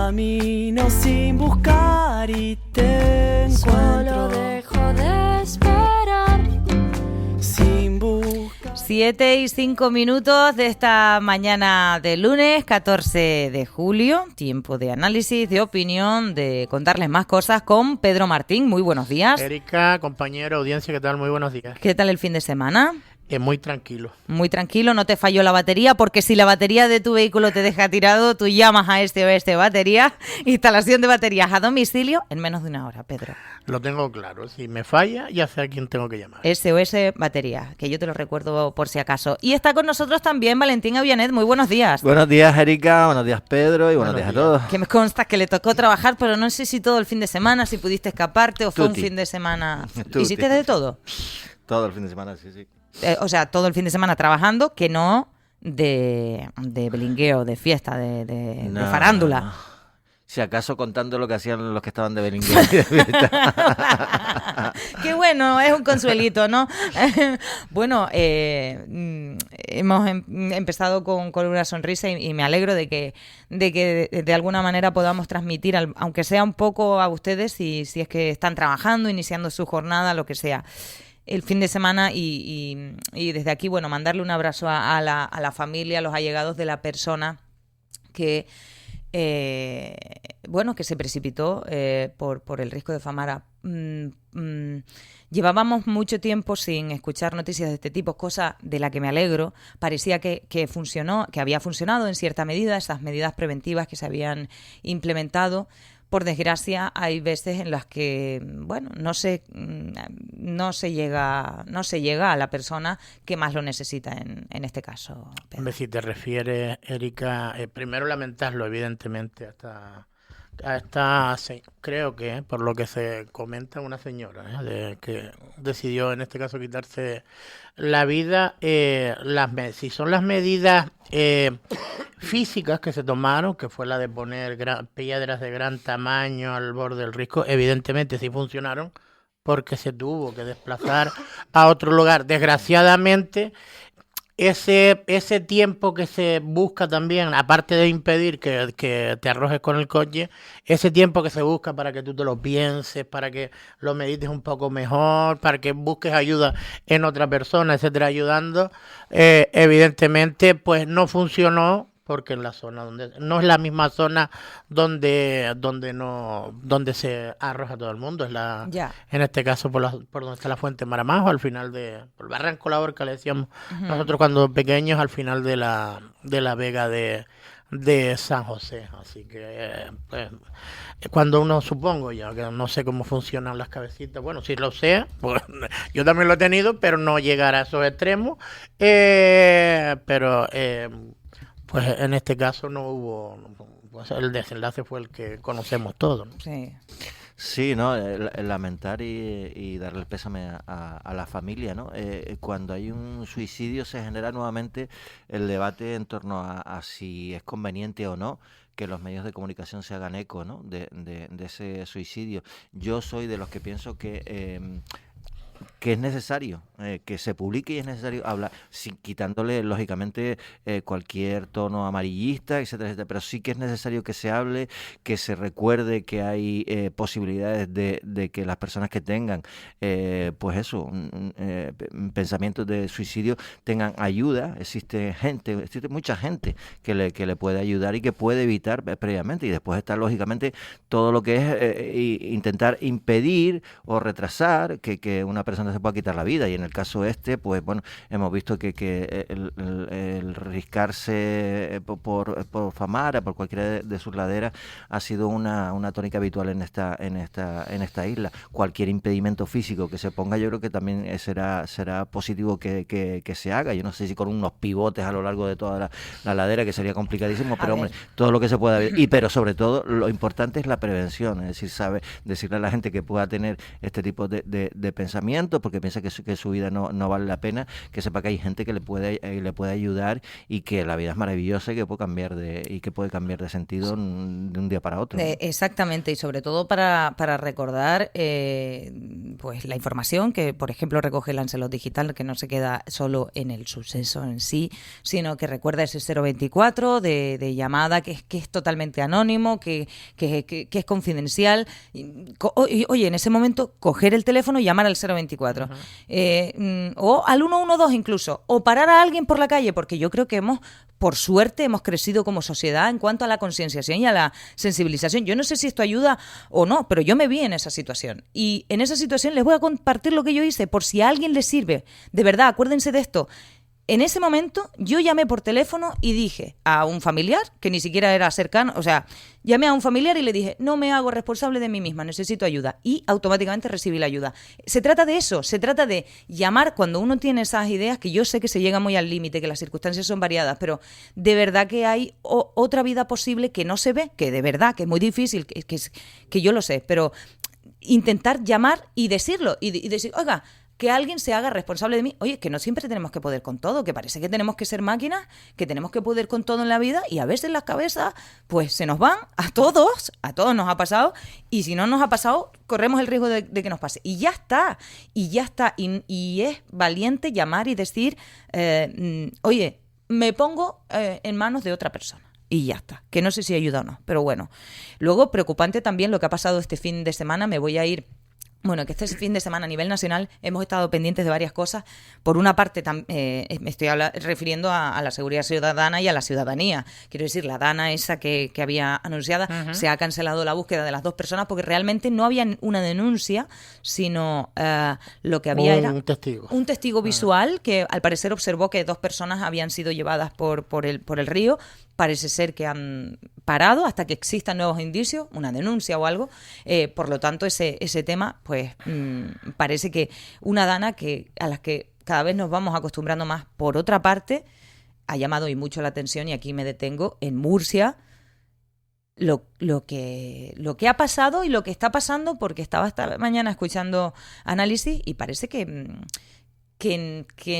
Camino sin buscar y te encuentro. Solo dejo de esperar. Sin buscar. 7:05 de esta mañana de lunes 14 de julio. Tiempo de análisis, de opinión, de contarles más cosas con Pedro Martín. Muy buenos días. Erika, compañero, audiencia, ¿qué tal? Muy buenos días. ¿Qué tal el fin de semana? Muy tranquilo. Muy tranquilo, no te falló la batería, porque si la batería de tu vehículo te deja tirado, tú llamas a este o este batería, instalación de baterías a domicilio en menos de una hora, Pedro. Lo tengo claro, si me falla, ya sé a quién tengo que llamar. SOS Batería, que yo te lo recuerdo por si acaso. Y está con nosotros también Valentín Avianet. Muy buenos días. Buenos días, Erika, buenos días, Pedro, y buenos días a todos. Que me consta que le tocó trabajar, pero no sé si todo el fin de semana, si pudiste escaparte o fue un Tutti. fin de semana. Tutti. ¿Hiciste de todo? Todo el fin de semana, sí. O sea, todo el fin de semana trabajando, que no de belingueo, de fiesta, de farándula. No. Si acaso contando lo que hacían los que estaban de belingueo. Qué bueno, es un consuelito, ¿no? Bueno, hemos empezado con una sonrisa y me alegro de que de alguna manera podamos transmitir, aunque sea un poco a ustedes, si es que están trabajando, iniciando su jornada, lo que sea, el fin de semana y desde aquí, bueno, mandarle un abrazo a la familia, a los allegados de la persona que que se precipitó por el risco de Famara. Llevábamos mucho tiempo sin escuchar noticias de este tipo, cosa de la que me alegro. Parecía que funcionó, que había funcionado en cierta medida, esas medidas preventivas que se habían implementado. Por desgracia, hay veces en las que, bueno, no se llega a la persona que más lo necesita en este caso. Pedro. Hombre, si te refieres, Erika, primero lamentarlo, evidentemente, creo que, por lo que se comenta, una señora que decidió, en este caso, quitarse la vida. Si son las medidas físicas que se tomaron, que fue la de poner piedras de gran tamaño al borde del risco, evidentemente sí funcionaron, porque se tuvo que desplazar a otro lugar. Desgraciadamente, ese tiempo que se busca también, aparte de impedir que te arrojes con el coche, ese tiempo que se busca para que tú te lo pienses, para que lo medites un poco mejor, para que busques ayuda en otra persona, etcétera, ayudando, evidentemente pues no funcionó, porque en la zona donde no es la misma zona donde se arroja todo el mundo, en este caso por donde está la fuente Maramajo, al final por el Barranco La Horca, le decíamos nosotros cuando pequeños, al final de la vega de San José. Así que pues, cuando uno, supongo ya, que no sé cómo funcionan las cabecitas, bueno, si lo sé, pues yo también lo he tenido, pero no llegar a esos extremos, pero pues en este caso no hubo, pues el desenlace fue el que conocemos todos, ¿no? Sí. Sí, ¿no? El lamentar y darle el pésame a la familia, ¿no? Cuando hay un suicidio se genera nuevamente el debate en torno a si es conveniente o no que los medios de comunicación se hagan eco, ¿no? de ese suicidio. Yo soy de los que pienso que es necesario que se publique y es necesario hablar, quitándole lógicamente cualquier tono amarillista, etcétera, etcétera, pero sí que es necesario que se hable, que se recuerde que hay posibilidades de que las personas que tengan pensamientos de suicidio tengan ayuda. Existe mucha gente que le puede ayudar y que puede evitar previamente, y después está lógicamente todo lo que es intentar impedir o retrasar que una persona se pueda quitar la vida, y en el caso pues bueno, hemos visto que el riscarse por Famara, por cualquiera de sus laderas, ha sido una tónica habitual en esta isla. Cualquier impedimento físico que se ponga, yo creo que también será positivo que se haga. Yo no sé si con unos pivotes a lo largo de toda la ladera, que sería complicadísimo, pero hombre, todo lo que se pueda ver. Pero sobre todo lo importante es la prevención, es decir, decirle a la gente que pueda tener este tipo de pensamientos, porque piensa que su vida no vale la pena, que sepa que hay gente que le puede ayudar y que la vida es maravillosa y que puede cambiar de sentido de un día para otro. Exactamente, y sobre todo para recordar pues la información que, por ejemplo, recoge Lancelot Digital, que no se queda solo en el suceso en sí, sino que recuerda ese 024 de llamada que es totalmente anónimo, que es confidencial. Oye, en ese momento, coger el teléfono y llamar al 024. O al 112 incluso. O parar a alguien por la calle, porque yo creo que por suerte, hemos crecido como sociedad en cuanto a la concienciación y a la sensibilización. Yo no sé si esto ayuda o no, pero yo me vi en esa situación. Y en esa situación les voy a compartir lo que yo hice, por si a alguien le sirve. De verdad, acuérdense de esto. En ese momento yo llamé por teléfono y dije a un familiar, que ni siquiera era cercano, o sea, llamé a un familiar y le dije, no me hago responsable de mí misma, necesito ayuda. Y automáticamente recibí la ayuda. Se trata de eso, se trata de llamar cuando uno tiene esas ideas, que yo sé que se llega muy al límite, que las circunstancias son variadas, pero de verdad que hay otra vida posible que no se ve, que de verdad, que es muy difícil, que yo lo sé, pero intentar llamar y decirlo, y decir, oiga, que alguien se haga responsable de mí. Oye, que no siempre tenemos que poder con todo, que parece que tenemos que ser máquinas, que tenemos que poder con todo en la vida y a veces las cabezas pues se nos van, a todos nos ha pasado y si no nos ha pasado corremos el riesgo de que nos pase. Y ya está. Y es valiente llamar y decir, oye, me pongo en manos de otra persona. Y ya está, que no sé si ayuda o no, pero bueno. Luego, preocupante también lo que ha pasado este fin de semana, me voy a ir. Bueno, que este fin de semana a nivel nacional hemos estado pendientes de varias cosas. Por una parte, me estoy refiriendo a la seguridad ciudadana y a la ciudadanía. Quiero decir, la DANA esa que había anunciada, se ha cancelado la búsqueda de las dos personas porque realmente no había una denuncia, sino lo que había era un testigo visual que al parecer observó que dos personas habían sido llevadas por el río. Parece ser que han parado hasta que existan nuevos indicios, una denuncia o algo. Por lo tanto, ese tema, pues parece que una DANA a las que cada vez nos vamos acostumbrando más. Por otra parte, ha llamado y mucho la atención, y aquí me detengo, en Murcia, lo que ha pasado y lo que está pasando, porque estaba esta mañana escuchando análisis y parece que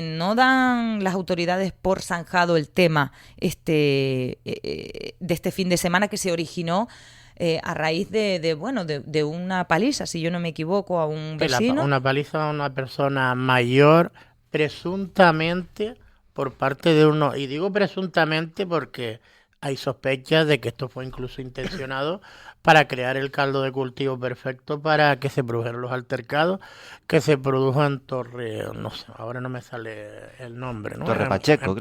no dan las autoridades por zanjado el tema de este fin de semana que se originó a raíz de una paliza, si yo no me equivoco, a un vecino. Una paliza a una persona mayor, presuntamente por parte de uno, y digo presuntamente porque hay sospechas de que esto fue incluso intencionado para crear el caldo de cultivo perfecto para que se produjeran los altercados que se produjo en no sé, ahora no me sale el nombre, ¿no? Torre Pacheco, en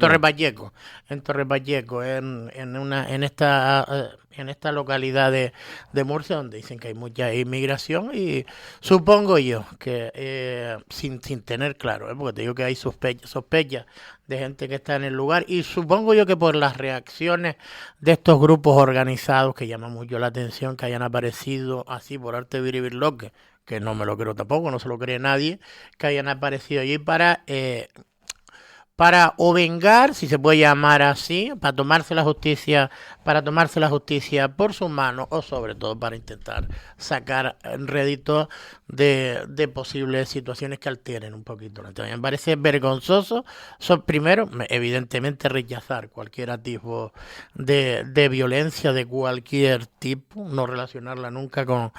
Torre Pacheco, en esta localidad de Murcia, donde dicen que hay mucha inmigración, y supongo yo que sin tener claro, porque te digo que hay sospechas de gente que está en el lugar, y supongo yo que por las reacciones de estos grupos organizados, que llaman mucho la atención que hayan aparecido así por arte de biribirloque, que no me lo creo tampoco, no se lo cree nadie, que hayan aparecido allí para o vengar, si se puede llamar así, para tomarse la justicia por sus manos, o sobre todo para intentar sacar rédito de posibles situaciones que alteren un poquito. Entonces, me parece vergonzoso. Primero, evidentemente, rechazar cualquier atisbo de violencia de cualquier tipo, no relacionarla nunca con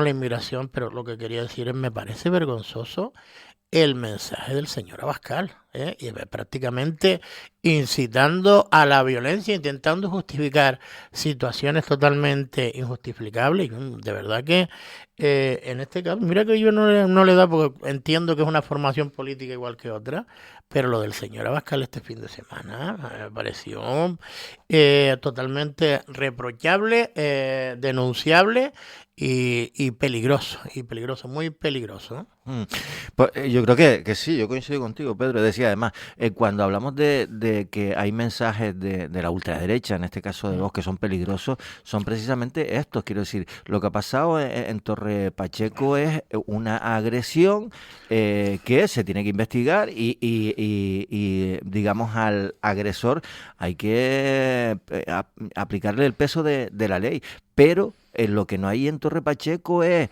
la inmigración, pero lo que quería decir es, me parece vergonzoso el mensaje del señor Abascal, y prácticamente incitando a la violencia, intentando justificar situaciones totalmente injustificables. Y de verdad que en este caso, mira que yo no le da, porque entiendo que es una formación política igual que otra, pero lo del señor Abascal este fin de semana me pareció totalmente reprochable, denunciable y peligroso, muy peligroso. Pues, yo creo que sí, yo coincido contigo, Pedro. Decía además, cuando hablamos de que hay mensajes de la ultraderecha, en este caso de Vox, que son peligrosos, son precisamente estos. Quiero decir, lo que ha pasado en Torre Pacheco es una agresión que se tiene que investigar y digamos, al agresor hay que aplicarle el peso de la ley. pero lo que no hay en Torre Pacheco es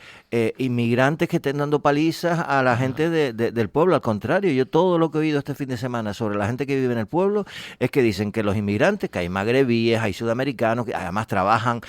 inmigrantes que estén dando palizas a la gente del pueblo. Al contrario, yo todo lo que he oído este fin de semana sobre la gente que vive en el pueblo es que dicen que los inmigrantes, que hay magrebíes, hay sudamericanos, que además trabajan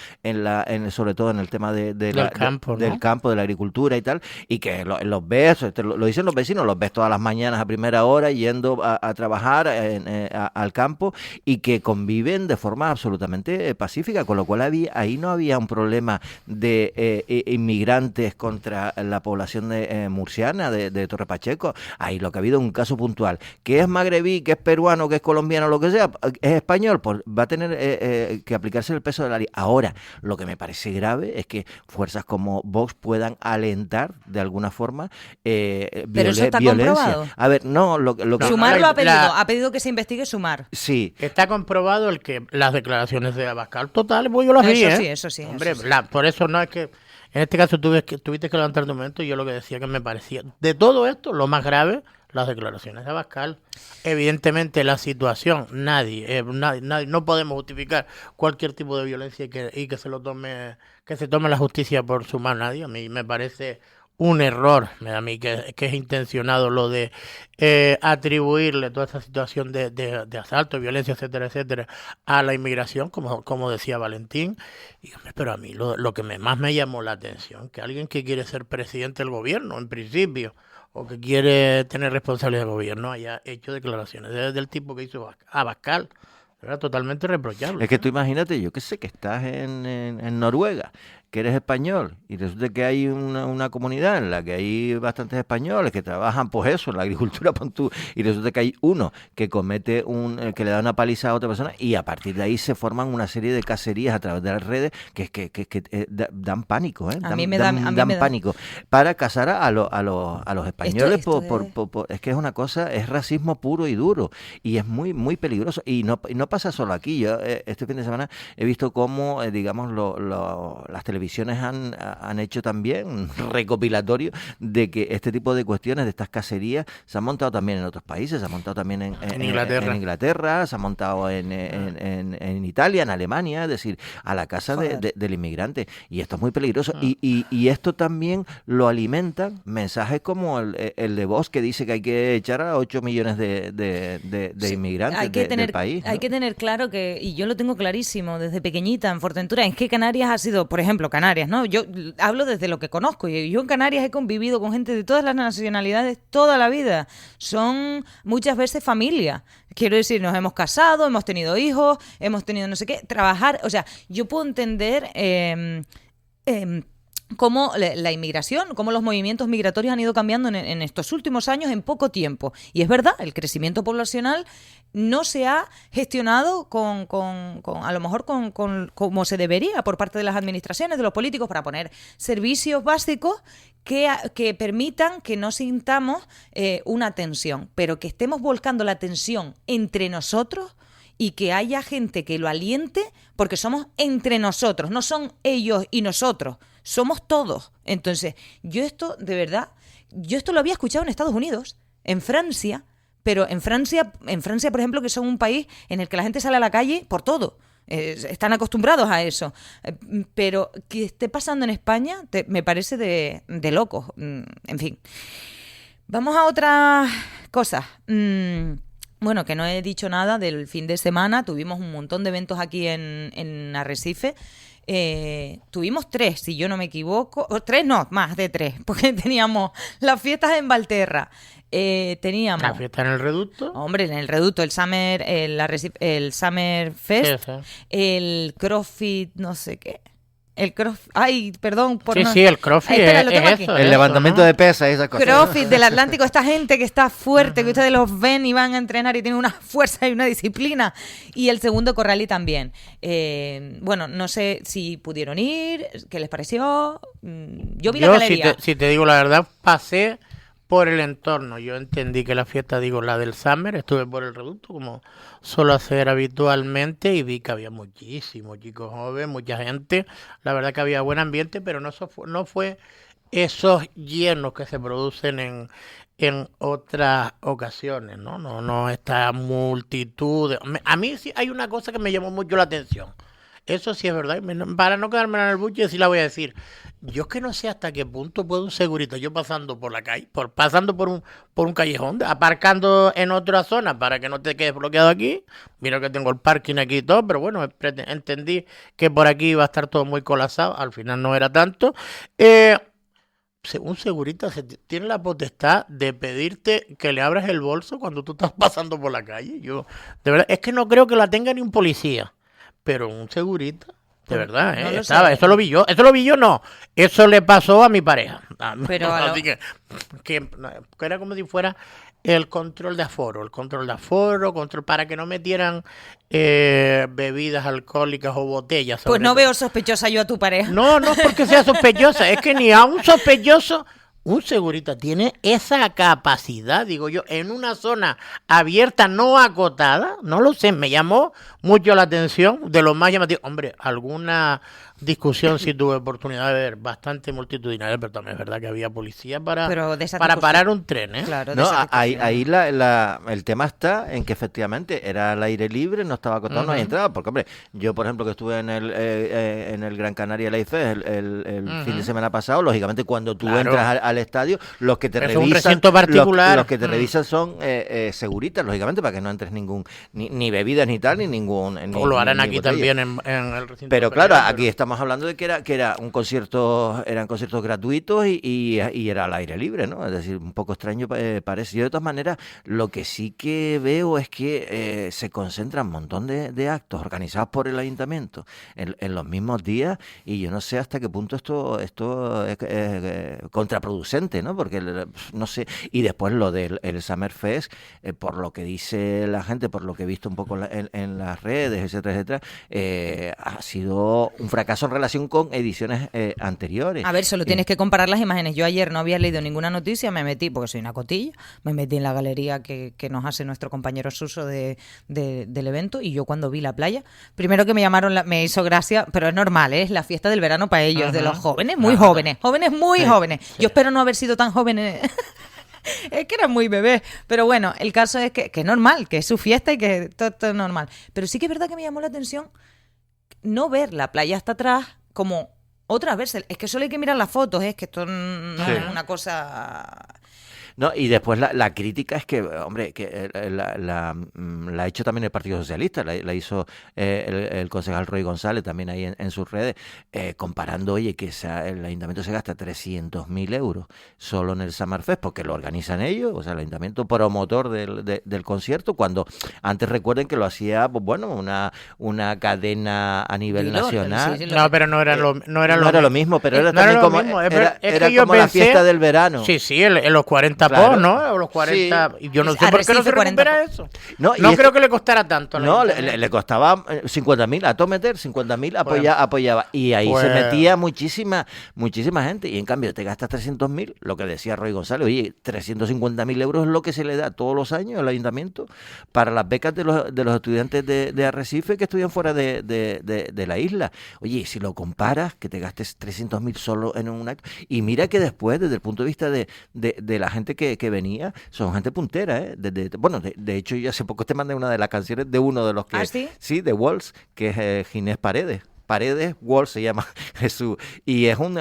sobre todo en el tema del campo, de la agricultura y tal, y que los ves, lo dicen los vecinos, los ves todas las mañanas a primera hora yendo a trabajar al campo, y que conviven de forma absolutamente pacífica, con lo cual ahí no había un problema de inmigrantes contra la población murciana de Torre Pacheco. Ahí lo que ha habido es un caso puntual, que es magrebí, que es peruano, que es colombiano, lo que sea, es español, pues va a tener que aplicarse el peso de la ley. Ahora, lo que me parece grave es que fuerzas como Vox puedan alentar de alguna forma pero eso está violencia. Comprobado. A ver, no, lo que Sumar lo ha pedido que se investigue Sumar. Sí. Está comprobado las declaraciones de Abascal totales, pues yo las vi, Eso sí. Hombre, eso sí. por eso no es que en este caso tuviste que levantar tu momento, y yo lo que decía que me parecía de todo esto lo más grave, las declaraciones de Abascal. Evidentemente la situación, nadie, no podemos justificar cualquier tipo de violencia y que se tome la justicia por su mano. Nadie. A mí me parece un error, a mí que es intencionado lo de atribuirle toda esta situación de asalto, violencia, etcétera, etcétera, a la inmigración, como decía Valentín. Y, pero a mí lo que más me llamó la atención, que alguien que quiere ser presidente del gobierno, en principio, o que quiere tener responsabilidad de gobierno, haya hecho declaraciones del tipo que hizo Abascal. Era totalmente reprochable. Es que tú imagínate, yo que sé, que estás en Noruega, que eres español, y resulta que hay una comunidad en la que hay bastantes españoles que trabajan, pues eso, en la agricultura, y resulta que hay uno que comete que le da una paliza a otra persona, y a partir de ahí se forman una serie de cacerías a través de las redes que dan pánico, ¿eh? Dan pánico para casar a los españoles. Es que es una cosa, es racismo puro y duro, y es muy, muy peligroso, y no pasa solo aquí. Yo este fin de semana he visto cómo, digamos, las televisiones han hecho también un recopilatorio de que este tipo de cuestiones, de estas cacerías, se han montado también en otros países. Se ha montado también en Inglaterra, se ha montado en Italia, en Alemania, es decir, a la casa del inmigrante. Y esto es muy peligroso. Y esto también lo alimentan mensajes como el de Vox, que dice que hay que echar a 8 millones de inmigrantes del país, ¿no? Hay que tener claro que, y yo lo tengo clarísimo desde pequeñita en Fuerteventura, es que Canarias ha sido, por ejemplo, Canarias, ¿no? Yo hablo desde lo que conozco, y yo en Canarias he convivido con gente de todas las nacionalidades toda la vida. Son muchas veces familia. Quiero decir, nos hemos casado, hemos tenido hijos, hemos tenido no sé qué, trabajar, o sea, yo puedo entender cómo la inmigración, cómo los movimientos migratorios han ido cambiando en estos últimos años en poco tiempo. Y es verdad, el crecimiento poblacional no se ha gestionado a lo mejor como se debería por parte de las administraciones, de los políticos, para poner servicios básicos que permitan que no sintamos una tensión, pero que estemos volcando la tensión entre nosotros y que haya gente que lo aliente, porque somos entre nosotros, no son ellos y nosotros, somos todos. Entonces, yo esto lo había escuchado en Estados Unidos, en Francia, pero en Francia, por ejemplo, que son un país en el que la gente sale a la calle por todo. Están acostumbrados a eso. Pero que esté pasando en España me parece de locos. En fin. Vamos a otras cosas. Bueno, que no he dicho nada del fin de semana. Tuvimos un montón de eventos aquí en Arrecife. Tuvimos 3, si yo no me equivoco. 3 no, más de 3, porque teníamos las fiestas en Valterra. Teníamos la fiesta en el Reducto. Hombre, en el Reducto, el Summer Fest, Sí. El CrossFit, no sé qué. El CrossFit, ay, perdón por Sí, el CrossFit es eso. El levantamiento de pesas, esa cosa. CrossFit del Atlántico, esta gente que está fuerte, que ustedes los ven y van a entrenar y tienen una fuerza y una disciplina. Y el segundo Corralí también. Bueno, no sé si pudieron ir, qué les pareció. Yo vi la galería. Si te digo la verdad, pasé por el entorno. Yo entendí que la fiesta, la del Summer, estuve por el Reducto, como suelo hacer habitualmente, y vi que había muchísimos chicos jóvenes, mucha gente. La verdad que había buen ambiente, pero no fue esos llenos que se producen en otras ocasiones, ¿no? No esta multitud. A mí sí hay una cosa que me llamó mucho la atención. eso sí es verdad. Para no quedarme en el buche, sí la voy a decir. Yo es que no sé hasta qué punto puede un segurito, yo pasando por la calle, pasando por un callejón, aparcando en otra zona para que no te quedes bloqueado aquí. Mira que tengo el parking aquí y todo, pero bueno, entendí que por aquí iba a estar todo muy colapsado. Al final no era tanto. Un segurita tiene la potestad de pedirte que le abras el bolso cuando tú estás pasando por la calle. Yo, de verdad, es que no creo que la tenga ni un policía, pero un segurita. De verdad, No lo estaba, sé. eso lo vi yo, no. Eso le pasó a mi pareja. Pero Así que era como si fuera el control de aforo, control para que no metieran bebidas alcohólicas o botellas. Pues sobre no todo. veo sospechosa yo a tu pareja. No es porque sea sospechosa, es que ni a un sospechoso, un segurita tiene esa capacidad, digo yo, en una zona abierta, no acotada, no lo sé, me llamó mucho la atención, de lo más llamativo. Hombre, alguna discusión sí tuve oportunidad de ver, bastante multitudinaria, pero también es verdad que había policía Pero de esa para discusión- parar un tren, ¿eh? Claro, de No, esa ahí, discusión. el tema está en que efectivamente era al aire libre, no estaba acotado, no hay entrada, porque hombre, yo por ejemplo que estuve en el Gran Canaria Live Fest el fin de semana pasado, lógicamente cuando tú Claro. entras al estadio, los que te Es un revisan, recinto particular. los que te revisan son seguritas, lógicamente, para que no entres ni bebidas ni tal, ni ningún... O lo harán ni aquí botella. también en el recinto. Pero claro, ferial, aquí estamos hablando de que era un concierto, eran conciertos gratuitos y era al aire libre, ¿no? Es decir, un poco extraño parece. Yo de todas maneras, lo que sí que veo es que se concentran un montón de actos organizados por el ayuntamiento en los mismos días y yo no sé hasta qué punto esto es contraproducente, ¿no? Porque no sé, y después lo del el Summerfest, por lo que dice la gente, por lo que he visto un poco en las redes, etcétera, ha sido un fracaso en relación con ediciones anteriores. A ver, solo tienes que comparar las imágenes. Yo ayer no había leído ninguna noticia, me metí, porque soy una cotilla, me metí en la galería que nos hace nuestro compañero Suso del evento, y yo cuando vi la playa, primero que me llamaron, me hizo gracia, pero es normal, es la fiesta del verano para ellos, de los jóvenes, muy jóvenes muy jóvenes. Yo espero no haber sido tan jóvenes. Es que era muy bebé. Pero bueno, el caso es que es normal, que es su fiesta y que todo es normal. Pero sí que es verdad que me llamó la atención no ver la playa hasta atrás como otras veces. Es que solo hay que mirar las fotos, es que esto no Sí. es una cosa... No, y después la crítica es que, hombre, que la ha hecho también el Partido Socialista, la hizo el concejal Roy González también ahí en sus redes, comparando, oye, que el ayuntamiento se gasta 300.000 euros solo en el Summerfest, porque lo organizan ellos, o sea, el ayuntamiento promotor del concierto, cuando antes recuerden que lo hacía, pues bueno, una cadena a nivel Dilo, nacional. sí, No, pero no era lo mismo, pero era no también lo como, mismo. era que yo como la pensé- fiesta del verano. Sí, en los 40 Claro. pos, ¿no? O los 40. Sí. Y yo no Es sé por qué no Arrecife, se 40 recupera pos. eso. No, y No es creo que le costara tanto. a la No, gente. le costaba 50.000 a todo meter, 50.000 apoyaba. Y ahí se Pues- metía muchísima gente. Y en cambio te gastas 300.000, lo que decía Roy González, oye, 350.000 euros es lo que se le da todos los años al ayuntamiento para las becas de los estudiantes de Arrecife que estudian fuera de la isla. Oye, si lo comparas, que te gastes 300.000 solo en un acto. Y mira que después, desde el punto de vista de la gente que venía, son gente puntera, ¿eh? De hecho, yo hace poco te mandé una de las canciones de uno de los que... ¿Ah, sí? Sí, de Walls, que es Ginés Paredes. Walls se llama Jesús. Y es un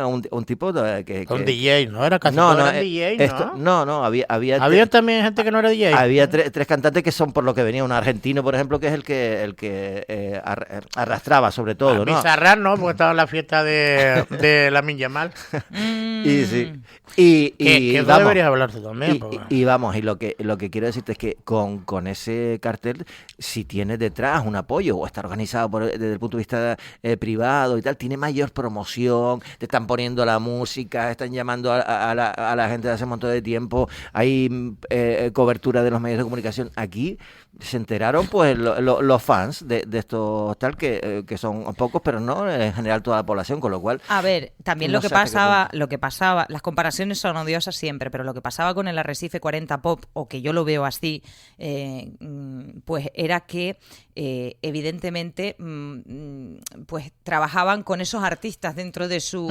tipo que... Un DJ, ¿no? Era casi No, todo no, eran DJ, ¿no? no, había Había también gente que no era DJ. había tres cantantes que son por lo que venía un argentino, por ejemplo, que es el que arrastraba sobre todo, ¿no? Bizarrap, ¿no? Porque estaba en la fiesta de la Yamal. Y sí. Y Que eso vamos, deberías hablarse también. porque- y vamos, y lo que quiero decirte es que con ese cartel, si tiene detrás un apoyo o está organizado desde el punto de vista privado y tal, tiene mayor promoción, te están poniendo la música, están llamando a la gente de hace un montón de tiempo, hay cobertura de los medios de comunicación. Aquí se enteraron pues los fans de estos tal que son pocos, pero no en general toda la población, con lo cual A ver, también no lo que sé hasta qué pasaba, las comparaciones son odiosas siempre, pero lo que pasaba con el Arrecife 40 Pop, o que yo lo veo así, pues era que evidentemente pues trabajaban con esos artistas dentro de su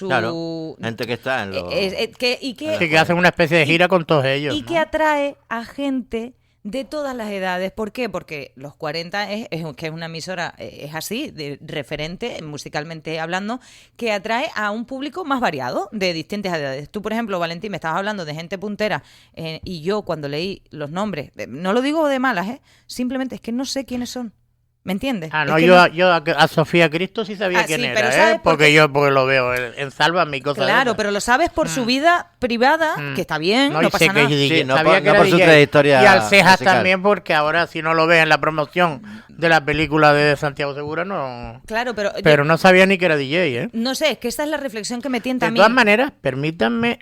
claro, gente que está en los... y que Sí, que hacen una especie de gira con todos ellos. y ¿no? que atrae a gente de todas las edades. ¿Por qué? Porque los 40 que es una emisora, es así, de referente, musicalmente hablando, que atrae a un público más variado, de distintas edades. Tú, por ejemplo, Valentín, me estabas hablando de gente puntera, y yo cuando leí los nombres, no lo digo de malas, simplemente es que no sé quiénes son. ¿Me entiendes? Ah, Es no, que yo a Sofía Cristo sí sabía quién sí, era, pero ¿sabes por porque qué? porque lo veo en Sálvame y cosas de Claro, esas. pero lo sabes por su vida privada, que está bien, no y pasa sé que nada. es DJ, Sí, no sabía por- que no era por su DJ. trayectoria Y al Cejas musical. también, porque ahora si no lo ves en la promoción de la película de Santiago Segura, no... Claro, pero Pero no sabía ni que era DJ, ¿eh? no sé, es que esa es la reflexión que me tienta a De mí. todas maneras, permítanme,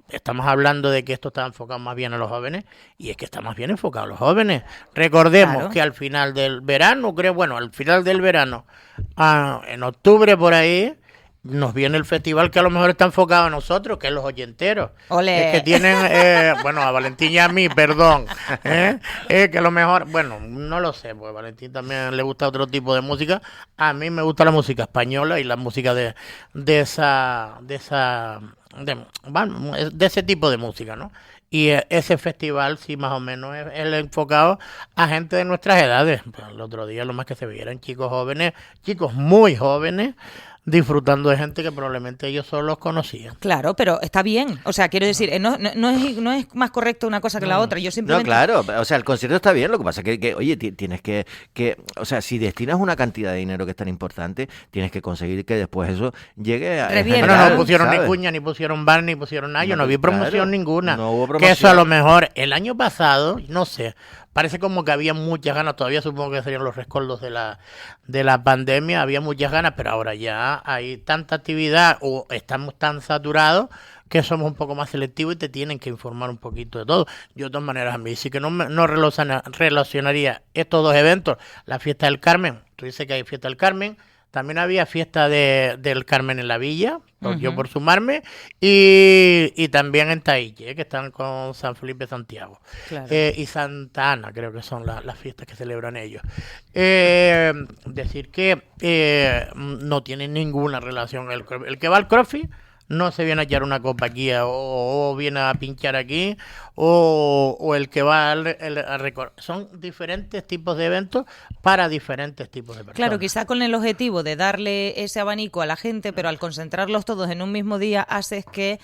estamos hablando de que esto está enfocado más bien a los jóvenes, y es que está más bien enfocado a los jóvenes. Recordemos Claro. que al final del verano, al final del verano, en octubre por ahí, nos viene el festival que a lo mejor está enfocado a nosotros, que es los oyenteros. Ole. Es que tienen, bueno, a Valentín y a mí, perdón, que a lo mejor, bueno, no lo sé, porque a Valentín también le gusta otro tipo de música. A mí me gusta la música española y la música de ese tipo de música, ¿no? Y ese festival, sí, más o menos es el enfocado a gente de nuestras edades. Pues, el otro día lo más que se vieran chicos jóvenes, chicos muy jóvenes, disfrutando de gente que probablemente ellos solo los conocían. Claro, pero está bien. O sea, quiero decir, no es más correcto una cosa que la otra. Yo No, simplemente... claro, o sea, el concierto está bien, lo que pasa es que oye, tienes que, o sea, si destinas una cantidad de dinero que es tan importante, tienes que conseguir que después eso llegue a... en Revierta. Bueno, general, no pusieron ¿sabes? ni cuña, ni pusieron bar, ni pusieron nada. Yo No, no vi claro, promoción ninguna. no hubo Que eso a promoción. lo mejor el año pasado, no sé, parece como que había muchas ganas. Todavía supongo que serían los rescoldos de la pandemia. Había muchas ganas, pero ahora ya hay tanta actividad o estamos tan saturados que somos un poco más selectivos y te tienen que informar un poquito de todo. Yo de todas maneras a mí sí que no relacionaría estos dos eventos. La fiesta del Carmen, tú dices que hay fiesta del Carmen, también había fiesta del Carmen en la Villa, yo por sumarme, y también en Taille, que están con San Felipe Santiago. Claro. Y Santa Ana, creo que son las fiestas que celebran ellos. Decir que no tienen ninguna relación. El que va al CrossFit no se viene a echar una copa aquí o viene a pinchar aquí, o el que va a recorrer. Son diferentes tipos de eventos para diferentes tipos de personas. Claro, quizá con el objetivo de darle ese abanico a la gente, pero al concentrarlos todos en un mismo día haces que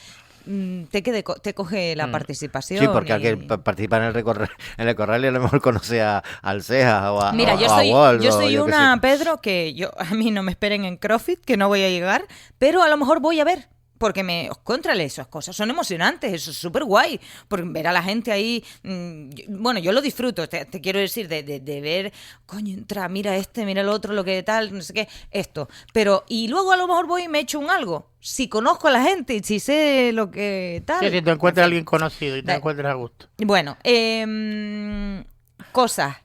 te coge la participación. Sí, porque y- al que participa en el recorrer a lo mejor conoce al Cejas o a Mira, o yo a soy, Wolf, yo o soy qué una, sé. Pedro, que a mí no me esperen en CrossFit, que no voy a llegar, pero a lo mejor voy a ver. Porque contrale esas cosas, son emocionantes, eso es súper guay, porque ver a la gente ahí, bueno, yo lo disfruto, te quiero decir, de ver, coño, entra, mira mira el otro, lo que tal, no sé qué, esto, pero, y luego a lo mejor voy y me echo un algo, si conozco a la gente y si sé lo que tal. Sí, si te encuentras a alguien conocido y te Da- encuentras a gusto. Bueno, cosas,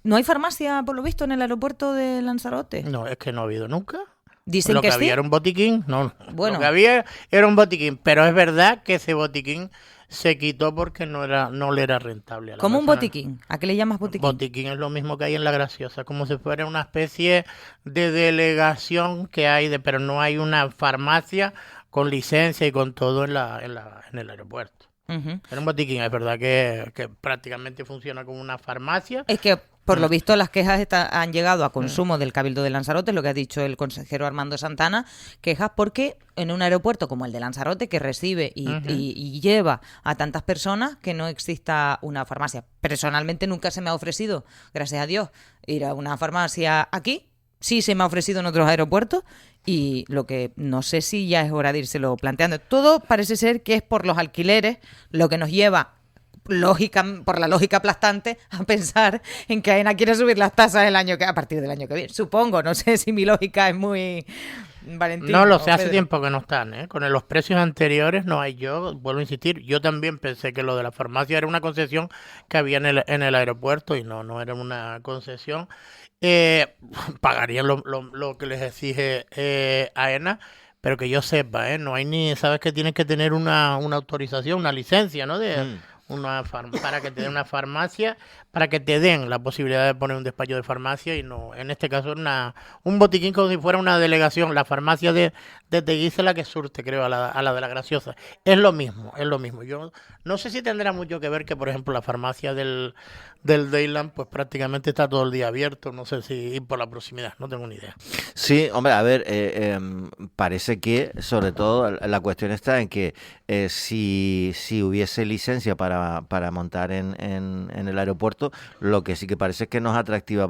¿no hay farmacia, por lo visto, en el aeropuerto de Lanzarote? No, es que no ha habido nunca. Dicen Lo que que había sí. era un botiquín, no. Bueno. Lo que había era un botiquín, pero es verdad que ese botiquín se quitó porque no le era rentable a la ¿Como un persona. botiquín? ¿A qué le llamas botiquín? Botiquín es lo mismo que hay en La Graciosa, como si fuera una especie de delegación que hay, pero no hay una farmacia con licencia y con todo en el aeropuerto. Ujú. Era un botiquín, es verdad que prácticamente funciona como una farmacia. Es que, por lo visto, las quejas han llegado a consumo del Cabildo de Lanzarote, es lo que ha dicho el consejero Armando Santana, quejas porque en un aeropuerto como el de Lanzarote, que recibe y lleva a tantas personas, que no exista una farmacia. Personalmente nunca se me ha ofrecido, gracias a Dios, ir a una farmacia aquí. Sí se me ha ofrecido en otros aeropuertos y lo que no sé si ya es hora de írselo planteando. Todo parece ser que es por los alquileres, lo que nos lleva por la lógica aplastante a pensar en que AENA quiere subir las tasas a partir del año que viene. Supongo, no sé si mi lógica es muy... Valentín, No lo o sé, hace Pedro. tiempo que no están, ¿eh? Con los precios anteriores no hay. Yo vuelvo a insistir, yo también pensé que lo de la farmacia era una concesión que había en el aeropuerto y no era una concesión. Pagarían lo que les exige AENA, pero que yo sepa, no hay ni, sabes que tienes que tener una autorización, una licencia, ¿no? Para que te den una farmacia, para que te den la posibilidad de poner un despacho de farmacia y no, en este caso un botiquín como si fuera una delegación, la farmacia de de Teguise la que surte, creo, a la de la Graciosa. Es lo mismo, es lo mismo. Yo no sé si tendrá mucho que ver que, por ejemplo, la farmacia del Dayland, pues prácticamente está todo el día abierto. No sé si por la proximidad, no tengo ni idea. Sí, hombre, a ver, parece que sobre todo la cuestión está en que si hubiese licencia para montar en el aeropuerto, lo que sí que parece es que no es atractiva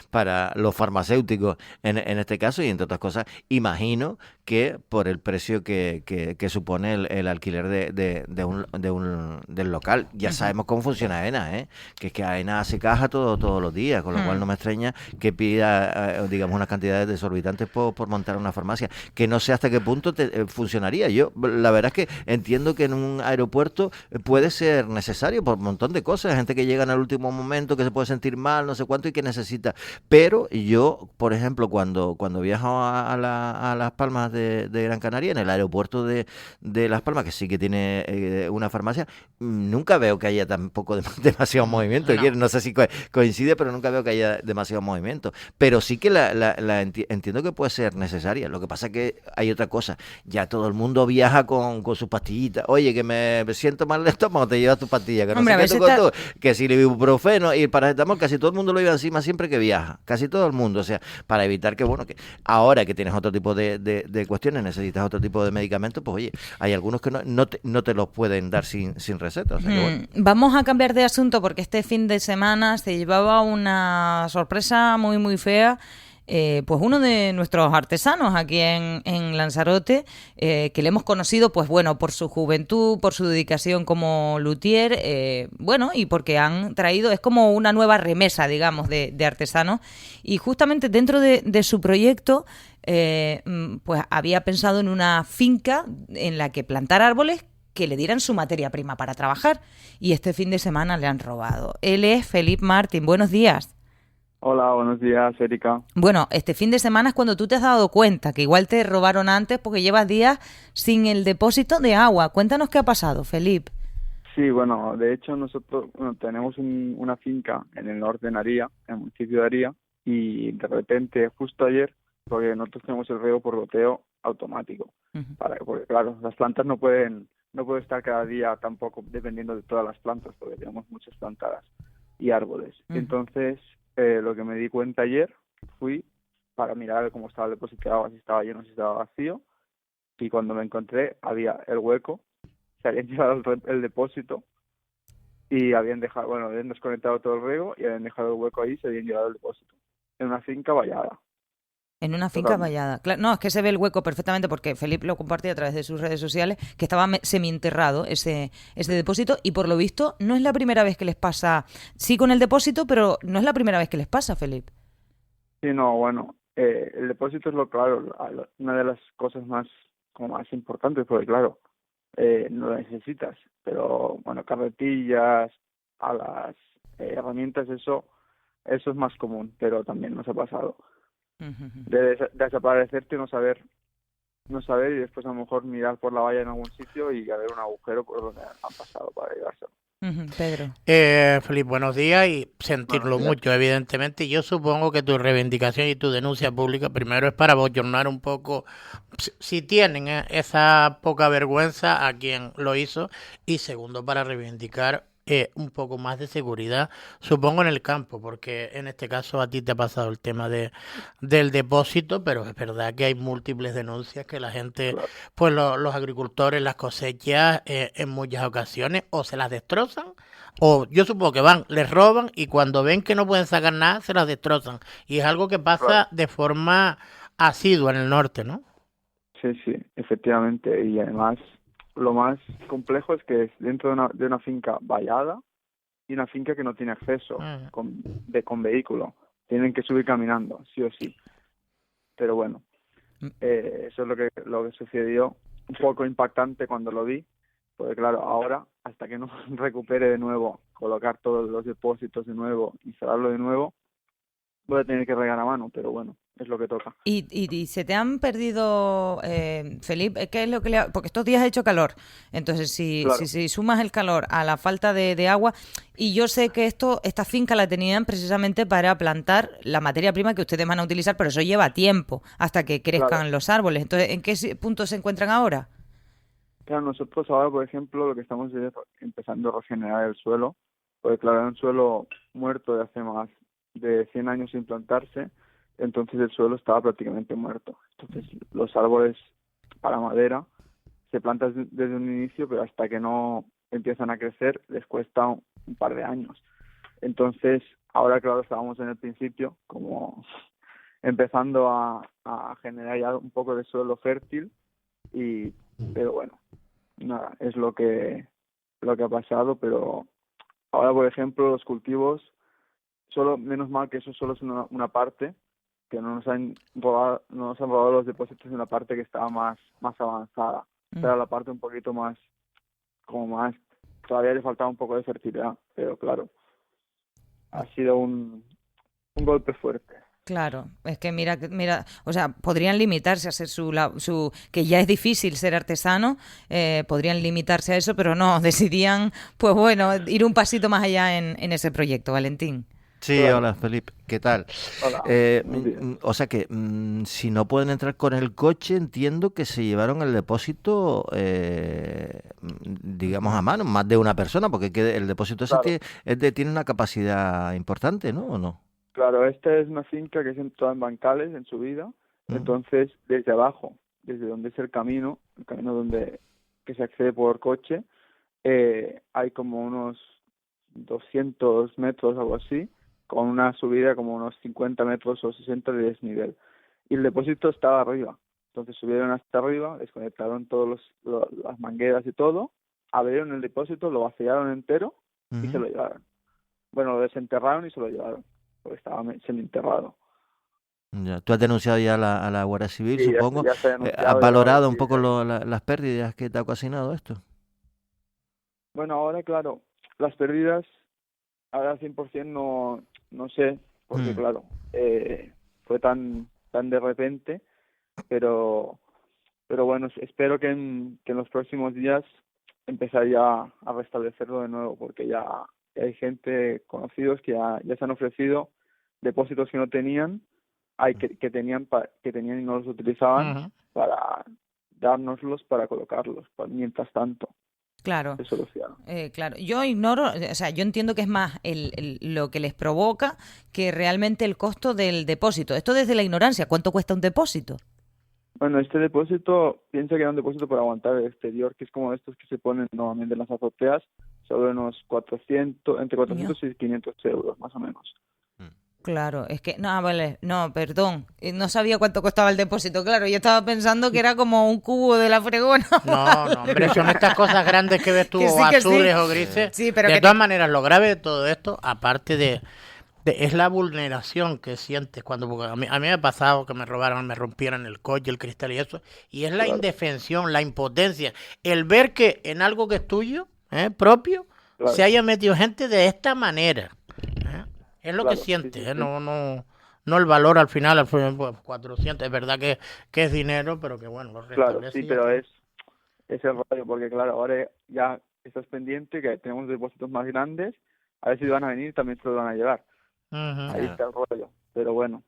para los farmacéuticos en este caso, y entre otras cosas, imagino que por el precio que supone el alquiler del local. Ya sabemos cómo funciona AENA, ¿eh? Que es que AENA hace caja todos los días, con lo cual no me extraña que pida, digamos, unas cantidades desorbitantes por montar una farmacia, que no sé hasta qué punto funcionaría. Yo, la verdad es que entiendo que en un aeropuerto puede ser necesario por un montón de cosas, gente que llega en el último momento, que se puede sentir mal, no sé cuánto, y que necesita. Pero yo, por ejemplo, cuando viajo a Las Palmas de Gran Canaria, en el aeropuerto de Las Palmas, que sí que tiene una farmacia, nunca veo que haya tampoco demasiado movimiento. No. No sé si coincide, pero nunca veo que haya demasiado movimiento. Pero sí que entiendo que puede ser necesaria. Lo que pasa es que hay otra cosa. Ya todo el mundo viaja con sus pastillitas. Oye, que me siento mal el estómago, te llevas tu pastilla. Que no Hombre, sé qué que si el ibuprofeno y el paracetamol, casi todo el mundo lo lleva encima siempre que viaja. Casi todo el mundo. O sea, para evitar que, bueno, que ahora que tienes otro tipo de cuestiones, necesitas otro tipo de medicamentos, pues oye, hay algunos que no te los pueden dar sin receta. O sea, que, bueno. Vamos a cambiar de asunto porque este fin de semana se llevaba una sorpresa muy, muy fea. Pues uno de nuestros artesanos aquí en Lanzarote, que le hemos conocido, pues bueno, por su juventud, por su dedicación como luthier, bueno, y porque han traído, es como una nueva remesa, digamos, de artesanos, y justamente dentro de su proyecto, pues había pensado en una finca en la que plantar árboles que le dieran su materia prima para trabajar, y este fin de semana le han robado. Él es Felip Martín. Buenos días. Hola, buenos días, Erika. Bueno, este fin de semana es cuando tú te has dado cuenta que igual te robaron antes porque llevas días sin el depósito de agua. Cuéntanos qué ha pasado, Felip. Sí, bueno, de hecho nosotros tenemos una finca en el norte de Naría, en el municipio de Aría, y de repente, justo ayer, porque nosotros tenemos el riego por goteo automático, porque claro, las plantas no pueden estar cada día tampoco dependiendo de todas las plantas, porque tenemos muchas plantadas y árboles. Entonces, lo que me di cuenta ayer, fui para mirar cómo estaba el depósito de agua, si estaba lleno, si estaba vacío, y cuando me encontré había el hueco, se habían llevado el depósito y habían desconectado todo el riego y habían dejado el hueco ahí y se habían llevado el depósito en una finca vallada. En una finca vallada. Claro, no, es que se ve el hueco perfectamente porque Felip lo compartió a través de sus redes sociales, que estaba semienterrado ese depósito, y por lo visto no es la primera vez que les pasa, sí con el depósito, pero no es la primera vez que les pasa, Felip. Sí, no, bueno, el depósito es una de las cosas más importantes, porque claro, no lo necesitas, pero bueno, carretillas, alas, herramientas, eso es más común, pero también nos ha pasado. De desaparecerte y no saber y después a lo mejor mirar por la valla en algún sitio y haber un agujero por donde han pasado para llevárselo. Pedro. Felip, buenos días, y sentirlo mucho, evidentemente. Yo supongo que tu reivindicación y tu denuncia pública primero es para bochornar un poco, si tienen esa poca vergüenza a quien lo hizo, y segundo para reivindicar un poco más de seguridad, supongo, en el campo, porque en este caso a ti te ha pasado el tema del depósito, pero es verdad que hay múltiples denuncias que la gente, pues los agricultores, las cosechas, en muchas ocasiones o se las destrozan, o yo supongo que les roban, y cuando ven que no pueden sacar nada, se las destrozan, y es algo que pasa de forma asidua en el norte, ¿no? Sí, efectivamente, y además lo más complejo es que es dentro de una finca vallada y una finca que no tiene acceso con vehículo. Tienen que subir caminando, sí o sí. Pero bueno, eso es lo que sucedió. Un poco impactante cuando lo vi, porque claro, ahora, hasta que no recupere de nuevo, colocar todos los depósitos de nuevo, instalarlo de nuevo, voy a tener que regar a mano, pero bueno, es lo que toca. Y se te han perdido, Felipe, ¿qué es lo que porque estos días ha hecho calor, entonces Claro. si sumas el calor a la falta de agua, y yo sé que esta finca la tenían precisamente para plantar la materia prima que ustedes van a utilizar, pero eso lleva tiempo hasta que crezcan Claro. los árboles, entonces, ¿en qué punto se encuentran ahora? Claro, nosotros ahora, por ejemplo, lo que estamos es empezando a regenerar el suelo, porque claro, era un suelo muerto de hace más de 100 años sin plantarse, entonces el suelo estaba prácticamente muerto. Entonces los árboles para madera se plantan desde un inicio, pero hasta que no empiezan a crecer les cuesta un par de años. Entonces, ahora claro, estábamos en el principio, como empezando a generar ya un poco de suelo fértil, pero bueno, nada, es lo que ha pasado, pero ahora, por ejemplo, los cultivos, solo menos mal que eso solo es una parte, que no nos han robado los depósitos en una parte que estaba más avanzada. Era la parte un poquito más, todavía le faltaba un poco de fertilidad, pero claro, ha sido un golpe fuerte. Claro, es que mira, o sea, podrían limitarse a hacer que ya es difícil ser artesano, podrían limitarse a eso, pero no, decidían, pues bueno, ir un pasito más allá en ese proyecto, Valentín. Sí, Claro. hola Felipe, ¿qué tal? Hola, buenos días. O sea que si no pueden entrar con el coche, entiendo que se llevaron el depósito, digamos, a mano, más de una persona, porque el depósito ese Claro. tiene una capacidad importante, ¿no? ¿O no? Claro, esta es una finca que es toda en bancales, en subida, entonces desde abajo, desde donde es el camino donde que se accede por coche, hay como unos 200 metros, algo así, con una subida como unos 50 metros o 60 de desnivel. Y el depósito estaba arriba, entonces subieron hasta arriba, desconectaron las mangueras y todo, abrieron el depósito, lo vaciaron entero y se lo llevaron. Bueno, lo desenterraron y se lo llevaron, porque estaba semi-enterrado. Ya. Tú has denunciado ya a la Guardia Civil, Sí, supongo. ya se ha denunciado, ¿Has ya valorado lo un poco recibí. las pérdidas que te ha ocasionado esto? Bueno, ahora claro, las pérdidas, ahora 100% no sé, porque claro, fue tan de repente, pero bueno, espero que en los próximos días empezar ya a restablecerlo de nuevo, porque ya hay gente, conocidos, que ya se han ofrecido depósitos que no tenían, que tenían y no los utilizaban, Ujú. para dárnoslos para colocarlos, mientras tanto Claro. se soluciona. Claro, yo ignoro, o sea, yo entiendo que es más lo que les provoca que realmente el costo del depósito. Esto desde la ignorancia, ¿cuánto cuesta un depósito? Bueno, este depósito, piensa que era un depósito para aguantar el exterior, que es como estos que se ponen normalmente en las azoteas, sobre unos 400, entre 400 y 500 euros, más o menos. Claro, es que, no, vale, no, perdón, no sabía cuánto costaba el depósito, claro, yo estaba pensando que era como un cubo de la fregona. No, hombre, son estas cosas grandes que ves tú, Que o sí, que sí. azules o grises. Sí, pero De que todas maneras, lo grave de todo esto, aparte es la vulneración que sientes porque a mí me ha pasado que me robaron, me rompieran el coche, el cristal y eso, y es la Claro. indefensión, la impotencia, el ver que en algo que es tuyo, propio, Claro. se haya metido gente de esta manera. Es lo que Claro, sí, sientes, sí, sí. no el valor al final, pues 400, es verdad que es dinero, pero que bueno, lo Claro, restablece sí, y ya pero está. es el rollo, porque claro, ahora ya estás pendiente, que tenemos depósitos más grandes, a ver si van a venir, también se los van a llevar. Ujú. Ahí está el rollo, pero bueno,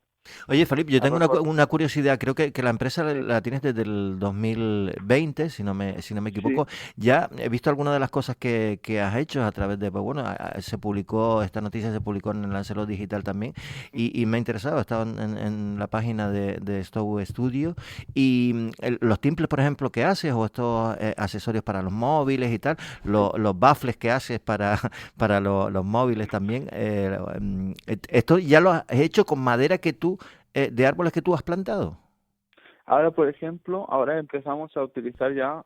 Oye, Felipe, yo a tengo mejor. una curiosidad. Creo que la empresa Sí. la tienes desde el 2020, si no me equivoco. Sí. Ya he visto algunas de las cosas que has hecho a través de, pues bueno, se publicó, esta noticia se publicó en el Lancelot Digital también, y me ha interesado. He estado en la página de Stow Studio, y los timples, por ejemplo, que haces, o estos accesorios para los móviles y tal, los baffles que haces para los móviles también, esto ya lo has hecho con madera de árboles que tú has plantado. Ahora, por ejemplo, ahora empezamos a utilizar ya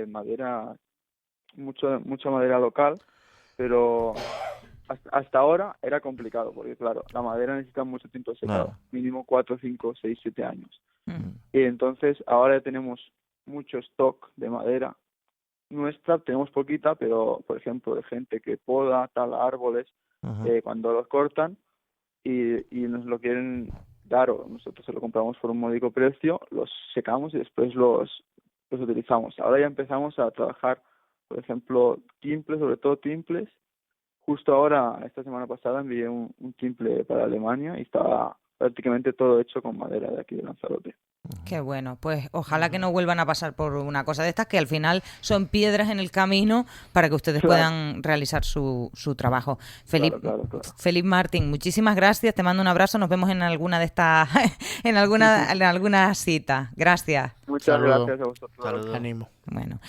madera, mucha madera local, pero hasta ahora era complicado, porque claro, la madera necesita mucho tiempo secado, Claro. mínimo 4, 5, 6, 7 años. Mm. Y entonces ahora ya tenemos mucho stock de madera nuestra, tenemos poquita, pero por ejemplo de gente que poda, tala árboles, Ajá. cuando los cortan, y nos lo quieren dar, o nosotros se lo compramos por un módico precio, los secamos y después los utilizamos. Ahora ya empezamos a trabajar, por ejemplo, timples, sobre todo timples. Justo ahora, esta semana pasada, envié un timple para Alemania y estaba prácticamente todo hecho con madera de aquí de Lanzarote. Qué bueno, pues ojalá que no vuelvan a pasar por una cosa de estas, que al final son piedras en el camino para que ustedes puedan realizar su trabajo. Felipe Martín, muchísimas gracias, te mando un abrazo, nos vemos en alguna de estas, en alguna cita. Gracias. Muchas gracias a vosotros. Saludos. Ánimo. Bueno,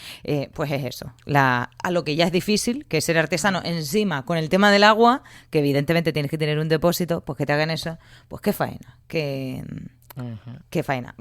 pues es eso, a lo que ya es difícil, que es ser artesano, encima con el tema del agua, que evidentemente tienes que tener un depósito, pues que te hagan eso, pues qué faena, qué faena.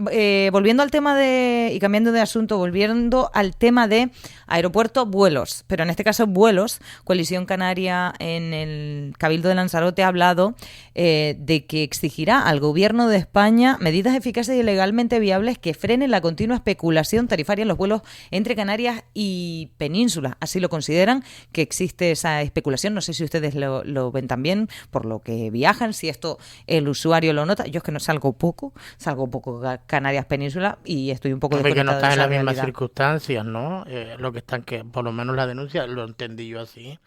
Volviendo al tema y cambiando de asunto, volviendo al tema de aeropuerto, vuelos, pero en este caso vuelos, Coalición Canaria en el Cabildo de Lanzarote ha hablado de que exigirá al gobierno de España medidas eficaces y legalmente viables que frenen la continua especulación tarifaria en los vuelos entre Canarias y Península. Así lo consideran, que existe esa especulación. No sé si ustedes lo ven también por lo que viajan, si esto el usuario lo nota. Yo es que no salgo poco Canarias Península y estoy un poco desconectado. Que no están en las mismas realidad. Circunstancias, ¿no? Lo que están, que por lo menos la denuncia, lo entendí yo así,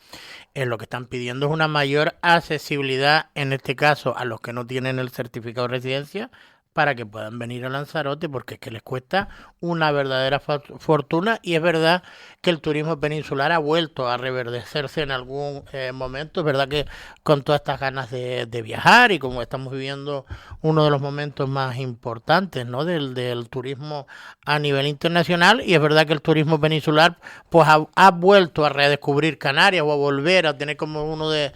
lo que están pidiendo es una mayor accesibilidad, en este caso, a los que no tienen el certificado de residencia, para que puedan venir a Lanzarote, porque es que les cuesta una verdadera fortuna, y es verdad que el turismo peninsular ha vuelto a reverdecerse en algún momento. Es verdad que con todas estas ganas de viajar, y como estamos viviendo uno de los momentos más importantes, ¿no?, del turismo a nivel internacional, y es verdad que el turismo peninsular pues ha vuelto a redescubrir Canarias, o a volver a tener como uno de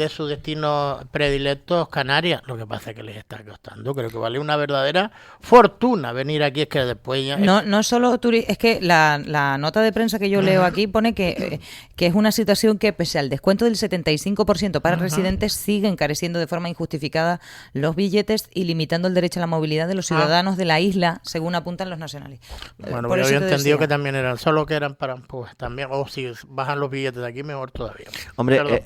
sus destinos predilectos Canarias. Lo que pasa es que les está costando, creo que vale una verdadera fortuna venir aquí. Es que después ya... No solo es que la nota de prensa que yo leo aquí pone que es una situación que, pese al descuento del 75% para residentes, sigue encareciendo de forma injustificada los billetes y limitando el derecho a la movilidad de los ciudadanos de la isla, según apuntan los nacionales. Bueno, yo había entendido que también eran para, pues también, o si bajan los billetes de aquí, mejor todavía. Hombre,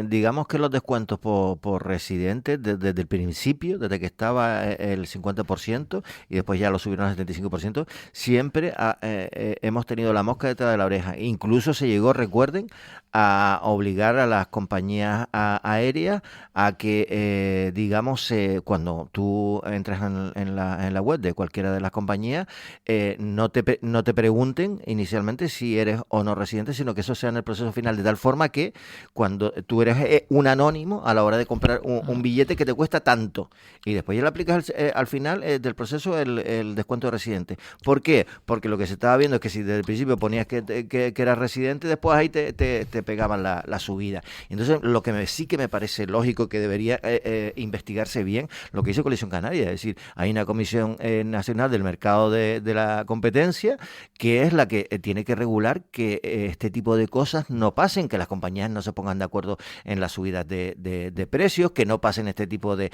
digamos que los descuentos por residentes desde el principio, desde que estaba el 50% y después ya lo subieron al 75%, siempre hemos tenido la mosca detrás de la oreja. Incluso se llegó, recuerden, a obligar a las compañías aéreas a que, digamos, cuando tú entras en la web de cualquiera de las compañías, no te pregunten inicialmente si eres o no residente, sino que eso sea en el proceso final, de tal forma que cuando tú eres un anónimo a la hora de comprar un billete que te cuesta tanto, y después ya le aplicas al final del proceso el descuento de residente. ¿Por qué? Porque lo que se estaba viendo es que si desde el principio ponías que eras residente, después ahí te pegaban la subida. Entonces, lo que sí que me parece lógico, que debería investigarse bien, lo que hizo Coalición Canaria, es decir, hay una Comisión Nacional del Mercado de la Competencia, que es la que tiene que regular que este tipo de cosas no pasen, que las compañías no se pongan de acuerdo en las subidas de precios, que no pasen este tipo de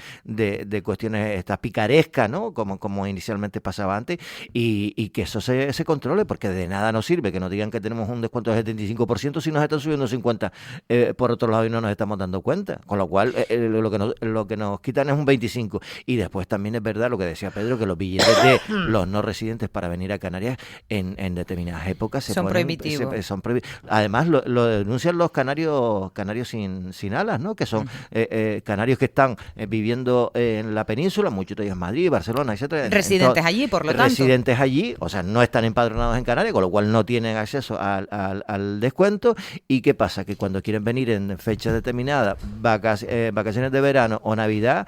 cuestiones, estas picarescas, ¿no?, como inicialmente pasaba antes, y que eso se controle, porque de nada nos sirve que nos digan que tenemos un descuento del 75% si nos están subiendo 50% por otro lado y no nos estamos dando cuenta, con lo cual lo que nos quitan es un 25%. Y después también es verdad lo que decía Pedro, que los billetes de los no residentes para venir a Canarias en determinadas épocas son prohibitivos. Además lo denuncian los canarios sin alas, ¿no?, que son canarios que están viviendo en la península, muchos de ellos en Madrid, Barcelona, etcétera. Residentes allí, por lo tanto. Residentes allí, o sea, no están empadronados en Canarias, con lo cual no tienen acceso al descuento. ¿Y qué pasa? Que cuando quieren venir en fechas determinadas, vacaciones de verano o Navidad,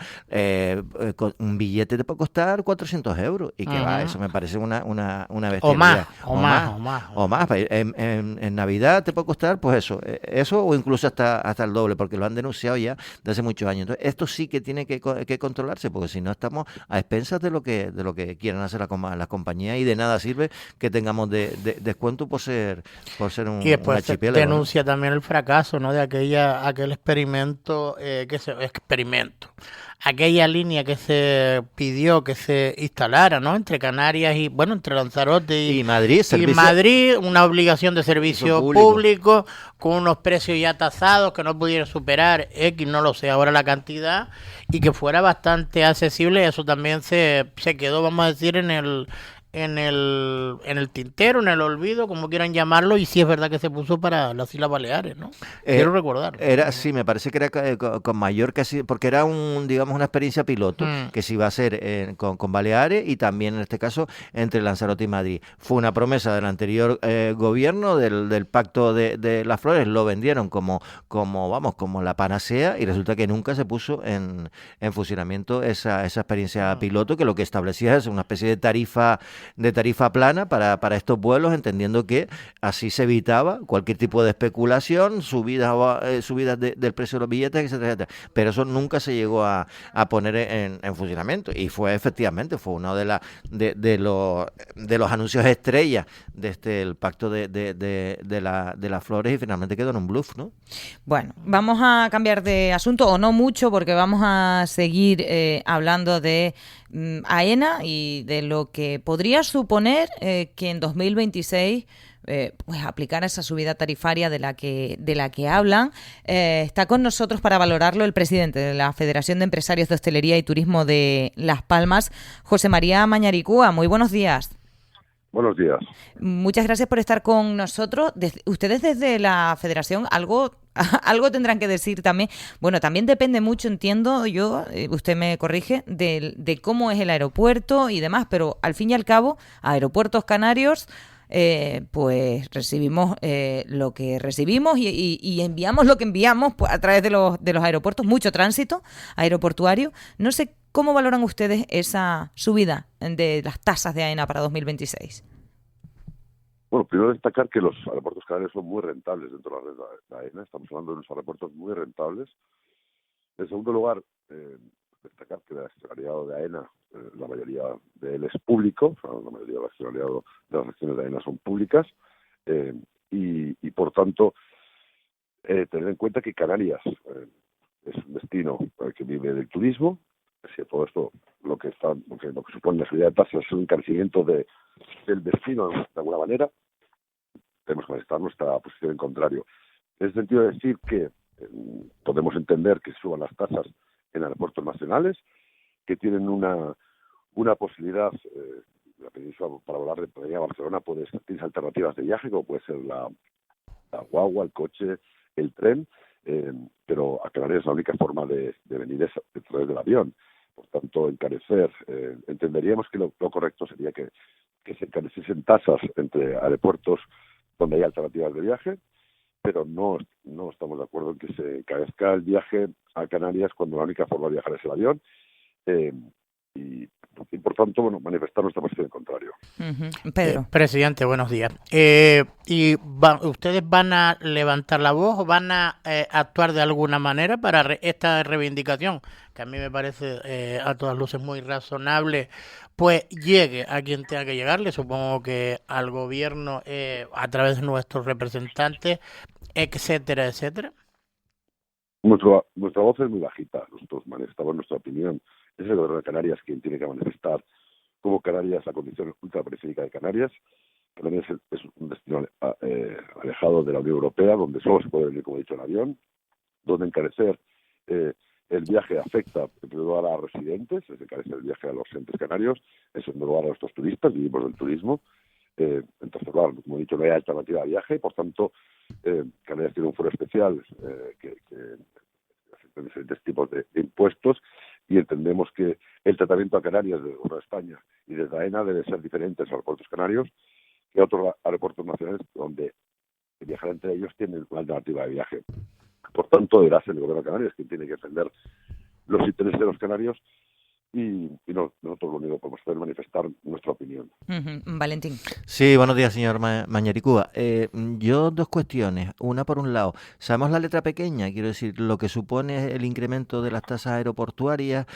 un billete te puede costar 400 euros. Y que va, eso me parece una bestialidad. O más. En Navidad te puede costar, pues eso o incluso hasta el doble, porque lo han denunciado ya de hace muchos años. Entonces, esto sí que tiene que controlarse, porque si no estamos a expensas de lo que quieran hacer las compañías, y de nada sirve que tengamos descuento por ser un y después archipiélago, denuncia también el fracaso, ¿no?, de aquel experimento aquella línea que se pidió que se instalara, ¿no? Entre Canarias y, bueno, entre Lanzarote Y Madrid, y Madrid, una obligación de servicio público con unos precios ya tasados que no pudiera superar X, no lo sé ahora la cantidad, y que fuera bastante accesible. Eso también se quedó, vamos a decir, en el tintero, en el olvido, como quieran llamarlo, y sí es verdad que se puso para las Islas Baleares, ¿no? Quiero recordar. Sí, me parece que era con Mallorca, sí, porque era digamos, una experiencia piloto que se iba a hacer con Baleares y también en este caso entre Lanzarote y Madrid. Fue una promesa del anterior gobierno del Pacto de las Flores, lo vendieron como la panacea y resulta que nunca se puso en funcionamiento esa experiencia piloto, que lo que establecía es una especie de tarifa plana para estos vuelos, entendiendo que así se evitaba cualquier tipo de especulación, subidas del precio de los billetes, etcétera, etcétera. Pero eso nunca se llegó a poner en funcionamiento y fue uno de los anuncios estrellas de el pacto de las Flores y finalmente quedó en un bluff, ¿no? Bueno, vamos a cambiar de asunto, o no mucho, porque vamos a seguir hablando de AENA y de lo que podría suponer que en 2026 pues aplicar esa subida tarifaria de la que hablan. Está con nosotros para valorarlo el presidente de la Federación de Empresarios de Hostelería y Turismo de Las Palmas, José María Mañaricúa. Muy buenos días. Buenos días. Muchas gracias por estar con nosotros. Ustedes desde la Federación algo tendrán que decir también. Bueno, también depende mucho, entiendo yo, usted me corrige, de cómo es el aeropuerto y demás, pero al fin y al cabo, Aeropuertos Canarios, pues recibimos lo que recibimos y enviamos lo que enviamos pues, a través de los aeropuertos, mucho tránsito aeroportuario. No sé cómo valoran ustedes esa subida de las tasas de AENA para 2026. Bueno, primero destacar que los aeropuertos canarios son muy rentables dentro de la red de AENA. Estamos hablando de unos aeropuertos muy rentables. En segundo lugar, destacar que el accionariado de AENA, la mayoría de él es público, o sea, la mayoría del accionariado de las acciones de AENA son públicas, y por tanto, tener en cuenta que Canarias es un destino que vive del turismo. Si todo esto lo que supone la subida de tasas es un encarecimiento del destino de alguna manera, tenemos que manifestar nuestra posición en contrario. En ese sentido, decir que podemos entender que suban las tasas en aeropuertos nacionales, que tienen una posibilidad, la península para volar de Madrid a Barcelona tienes alternativas de viaje, como puede ser la guagua, el coche, el tren, pero a Canarias la única forma de venir es a través del avión. Por tanto, encarecer, entenderíamos que lo correcto sería que se encareciesen tasas entre aeropuertos donde hay alternativas de viaje, pero no estamos de acuerdo en que se encarezca el viaje a Canarias cuando la única forma de viajar es el avión, y por tanto, bueno, manifestar nuestra posición en contrario. Pedro. Presidente, buenos días. ¿Ustedes van a levantar la voz o van a actuar de alguna manera para esta reivindicación, que a mí me parece a todas luces muy razonable, pues llegue a quien tenga que llegarle? Supongo que al gobierno a través de nuestros representantes, etcétera, etcétera. Nuestra voz es muy bajita. Nosotros manifestamos nuestra opinión. Es el gobierno de Canarias quien tiene que manifestar cómo Canarias, la condición ultraperiférica de Canarias. Canarias es un destino alejado de la Unión Europea, donde solo se puede venir, como he dicho, en avión, donde encarecer el viaje afecta en primer lugar a residentes, es encarecer el viaje a los entes canarios, en segundo lugar a nuestros turistas, vivimos del turismo. En tercer lugar, como he dicho, no hay alternativa de viaje, por tanto, Canarias tiene un foro especial que afecta diferentes tipos de impuestos, y entendemos que el tratamiento a Canarias desde España y desde AENA debe ser diferente a los aeropuertos canarios que a otros aeropuertos nacionales donde viajar entre ellos tienen una alternativa de viaje. Por tanto, deberá ser el gobierno de Canarias quien tiene que defender los intereses de los canarios, y nosotros lo único que podemos hacer es manifestar nuestra opinión. Valentín. Sí, buenos días, señor Mañaricúa. Yo dos cuestiones. Una, por un lado, sabemos la letra pequeña, quiero decir, lo que supone el incremento de las tasas aeroportuarias,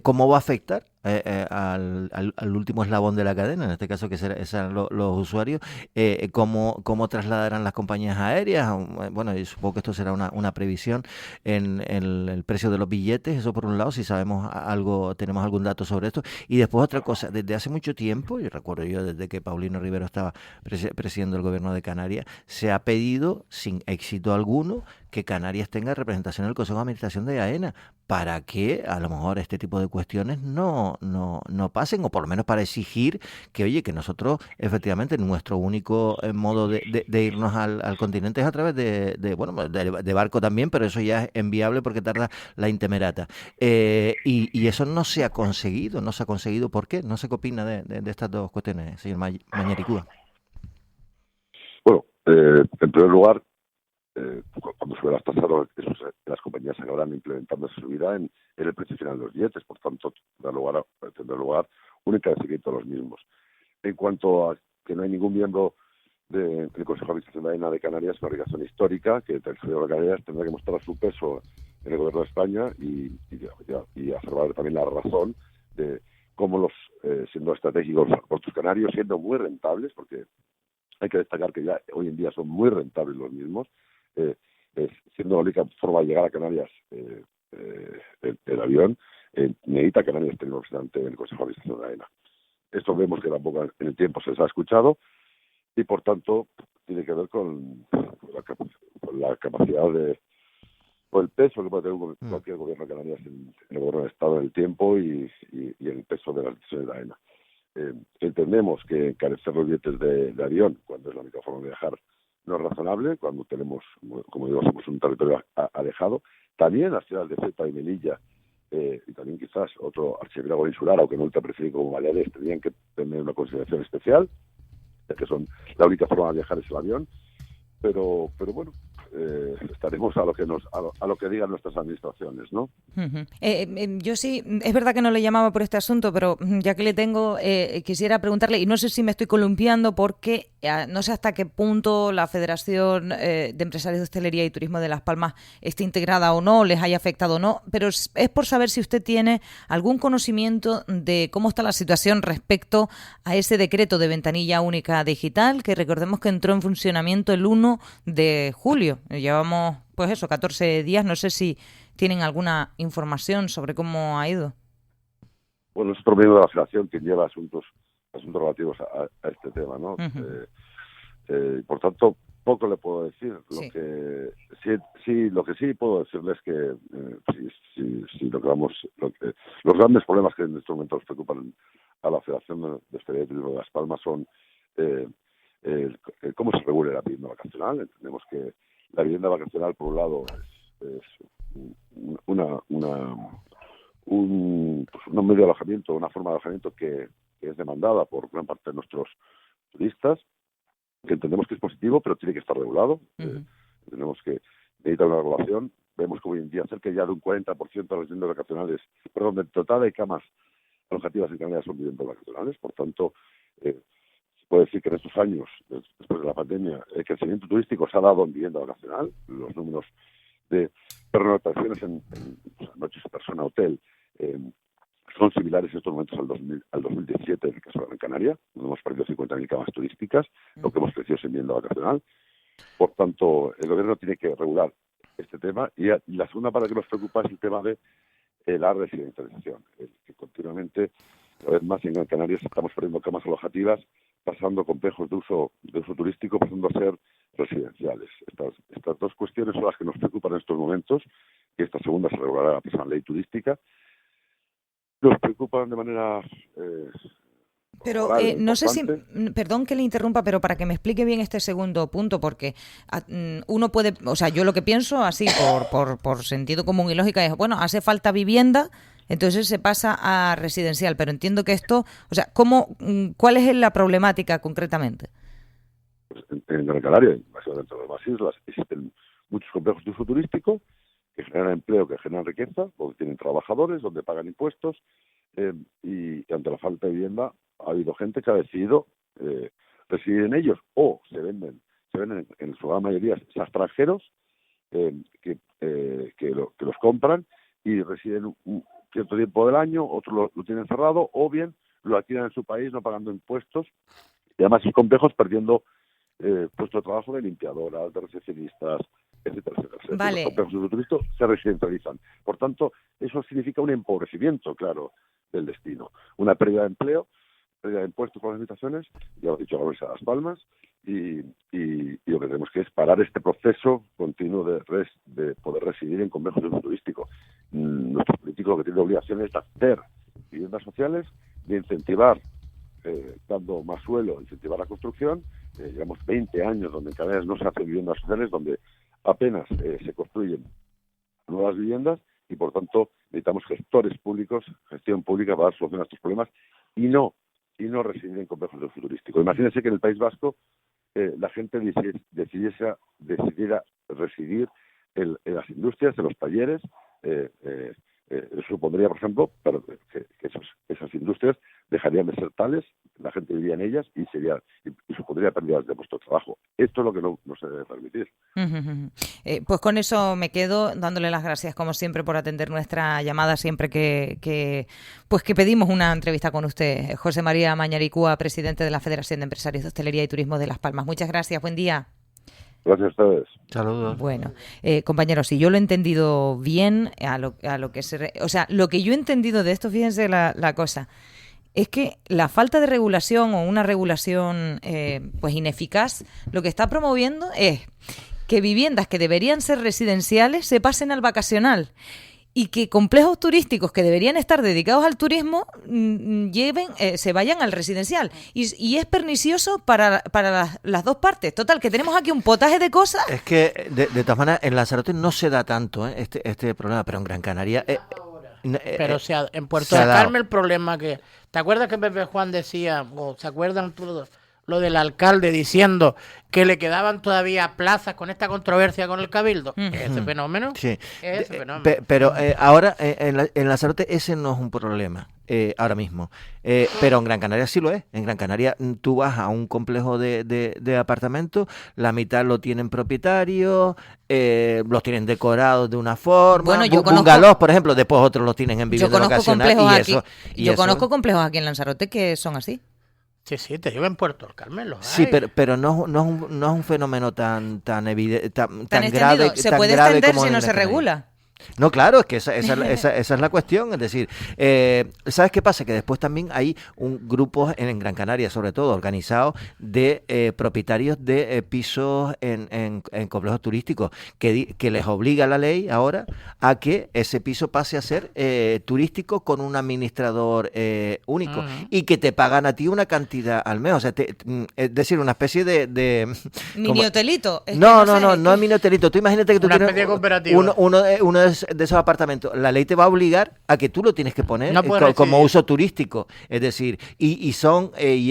cómo va a afectar al último eslabón de la cadena, en este caso que serán los usuarios, cómo trasladarán las compañías aéreas. Bueno, y supongo que esto será una previsión en el precio de los billetes, eso por un lado, si sabemos algo, tenemos algún dato sobre esto. Y después otra cosa, desde hace mucho tiempo, yo recuerdo desde que Paulino Rivero estaba presidiendo el gobierno de Canarias, se ha pedido sin éxito alguno que Canarias tenga representación en el Consejo de Administración de AENA, para que a lo mejor este tipo de cuestiones no pasen, o por lo menos para exigir que, oye, que nosotros efectivamente nuestro único modo de irnos al continente es a través de barco también, pero eso ya es enviable porque tarda la Intemerata. Y eso no se ha conseguido. ¿Por qué? No sé qué opina de estas dos cuestiones, señor Mañaricúa. Bueno, en primer lugar, cuando suben las tasas, las compañías acabarán implementando esa subida en el precio final de los billetes, por tanto, tendrá lugar un encarecimiento de los mismos. En cuanto a que no hay ningún miembro del Consejo de Administración de AENA de Canarias, una obligación histórica que el Gobierno de Canarias tendrá que mostrar su peso en el Gobierno de España y hacer valer también la razón de cómo siendo estratégicos los aeropuertos canarios, siendo muy rentables, porque hay que destacar que ya hoy en día son muy rentables los mismos, siendo la única forma de llegar a Canarias el avión, necesita Canarias tener un representante en el Consejo de Administración de AENA. Esto vemos que tampoco en el tiempo se les ha escuchado y, por tanto, tiene que ver con la capacidad o el peso que puede tener cualquier gobierno de Canarias en el gobierno del Estado en el tiempo y el peso de las decisiones de la AENA. Entendemos que encarecer los billetes de avión, cuando es la única forma de viajar, no es razonable, cuando tenemos, como digo, somos un territorio alejado. También las ciudades de Ceuta y Melilla, y también quizás otro archipiélago insular, aunque no ultraperiférico como Baleares, tendrían que tener una consideración especial, ya que son la única forma de viajar es el avión. Pero bueno, estaremos a lo que digan nuestras administraciones, ¿no? Yo sí, es verdad que no le llamaba por este asunto, pero ya que le tengo, quisiera preguntarle, y no sé si me estoy columpiando, porque no sé hasta qué punto la Federación de Empresarios de Hostelería y Turismo de Las Palmas esté integrada o no, les haya afectado o no, pero es por saber si usted tiene algún conocimiento de cómo está la situación respecto a ese decreto de ventanilla única digital, que recordemos que entró en funcionamiento el 1 de julio. Llevamos, 14 días. No sé si tienen alguna información sobre cómo ha ido. Bueno, es otro miembro de la Federación quien lleva asuntos relativos a este tema, ¿no? Por tanto, poco le puedo decir. Sí. Lo que sí puedo decirles es que los grandes problemas que en estos momentos preocupan a la Federación de Hostelería y Turismo de Las Palmas son cómo se regule la vivienda vacacional. Entendemos que la vivienda vacacional, por un lado, es un medio de alojamiento, una forma de alojamiento que es demandada por gran parte de nuestros turistas, que entendemos que es positivo, pero tiene que estar regulado. Entendemos que necesita una regulación. Vemos que hoy en día cerca ya de un 40% de las viviendas vacacionales, del total de camas alojativas en Canarias son viviendas vacacionales. Por tanto, se puede decir que en estos años, después de la pandemia, el crecimiento turístico se ha dado en vivienda vacacional. Los números de pernoctaciones en noches de persona hotel son similares en estos momentos al 2017 en el caso de Gran Canaria, donde hemos perdido 50.000 camas turísticas, lo que hemos crecido es en vivienda vacacional. Por tanto, el gobierno tiene que regular este tema. Y la segunda parte que nos preocupa es el tema de la residencialización, que continuamente, cada vez más en Gran Canaria, estamos perdiendo camas alojativas, pasando complejos de uso turístico, pasando a ser residenciales. Estas dos cuestiones son las que nos preocupan en estos momentos, y esta segunda se regulará la próxima ley turística. Nos preocupan de manera pero no sé si, perdón que le interrumpa, pero para que me explique bien este segundo punto, porque uno puede, yo lo que pienso así por sentido común y lógica es, hace falta vivienda, entonces se pasa a residencial, pero entiendo que esto, ¿cuál es la problemática concretamente? En Gran Canaria, dentro de las demás islas, existen muchos complejos de uso turístico que generan empleo, que generan riqueza, donde tienen trabajadores, donde pagan impuestos, y ante la falta de vivienda ha habido gente que ha decidido residir en ellos, o se venden en su gran mayoría a extranjeros que los compran y residen cierto tiempo del año, otros lo tienen cerrado, o bien lo alquilan en su país no pagando impuestos, y además sus complejos perdiendo puesto de trabajo de limpiadoras, de recepcionistas, etcétera, etcétera. Vale. Los complejos de usuturismo se residencializan. Por tanto, eso significa un empobrecimiento, claro, del destino. Una pérdida de empleo, pérdida de impuestos por las habitaciones, ya lo he dicho, vamos a Las Palmas, y lo que tenemos que es parar este proceso continuo de poder residir en complejos de uso turístico. Nuestros políticos lo que tienen obligación es de hacer viviendas sociales, de incentivar, dando más suelo, incentivar la construcción. Llevamos 20 años donde en Canarias no se hacen viviendas sociales, donde apenas se construyen nuevas viviendas, y por tanto necesitamos gestores públicos, gestión pública para dar solución a estos problemas y no residir en complejos de uso turístico. Imagínense que en el País Vasco la gente decidiera residir en las industrias, en los talleres. Supondría, por ejemplo, que esas industrias dejarían de ser tales, la gente vivía en ellas y supondría pérdidas de puestos de trabajo. Esto es lo que no se debe permitir. Pues con eso me quedo, dándole las gracias como siempre por atender nuestra llamada siempre que pedimos una entrevista con usted. José María Mañaricúa, presidente de la Federación de Empresarios de Hostelería y Turismo de Las Palmas. Muchas gracias, buen día. Gracias a ustedes. Saludos. Bueno, compañeros, si yo lo he entendido bien, lo que yo he entendido de esto, fíjense la cosa, es que la falta de regulación o una regulación pues ineficaz, lo que está promoviendo es que viviendas que deberían ser residenciales se pasen al vacacional, y que complejos turísticos que deberían estar dedicados al turismo se vayan al residencial. Y es pernicioso para las dos partes. Total, que tenemos aquí un potaje de cosas. Es que, de todas maneras, en Lanzarote no se da tanto este problema, pero en Gran Canaria... Pero en Puerto del Carmen el problema que... ¿Te acuerdas que Pepe Juan decía, o se acuerdan todos, lo del alcalde diciendo que le quedaban todavía plazas con esta controversia con el Cabildo? Ese fenómeno. Sí. Ese fenómeno. Pero ahora en Lanzarote ese no es un problema ahora mismo. Pero en Gran Canaria sí lo es. En Gran Canaria tú vas a un complejo de apartamentos, la mitad lo tienen propietarios, los tienen decorados de una forma. Bueno, yo bungalows, por ejemplo, después otros los tienen en vivienda vacacional. Conozco complejos aquí en Lanzarote que son así. Sí, te digo, en Puerto del Carmen los Sí, hay. pero no es un fenómeno tan evidente, tan Tan grave. extendido. Se tan puede grave extender como si en no Gran se Canaria. regula. No, claro, es que esa es la cuestión. Es decir, ¿sabes qué pasa? Que después también hay un grupo en Gran Canaria, sobre todo, organizado de propietarios de pisos en complejos turísticos, que les obliga la ley ahora a que ese piso pase a ser turístico con un administrador único, y que te pagan a ti una cantidad al mes. O sea, es decir, una especie de Mini hotelito. No es mini hotelito. Tú imagínate que tú Una tienes especie de cooperativa. uno de esos apartamentos. La ley te va a obligar a que tú lo tienes que poner No puedes como recibir. uso turístico. Es decir, y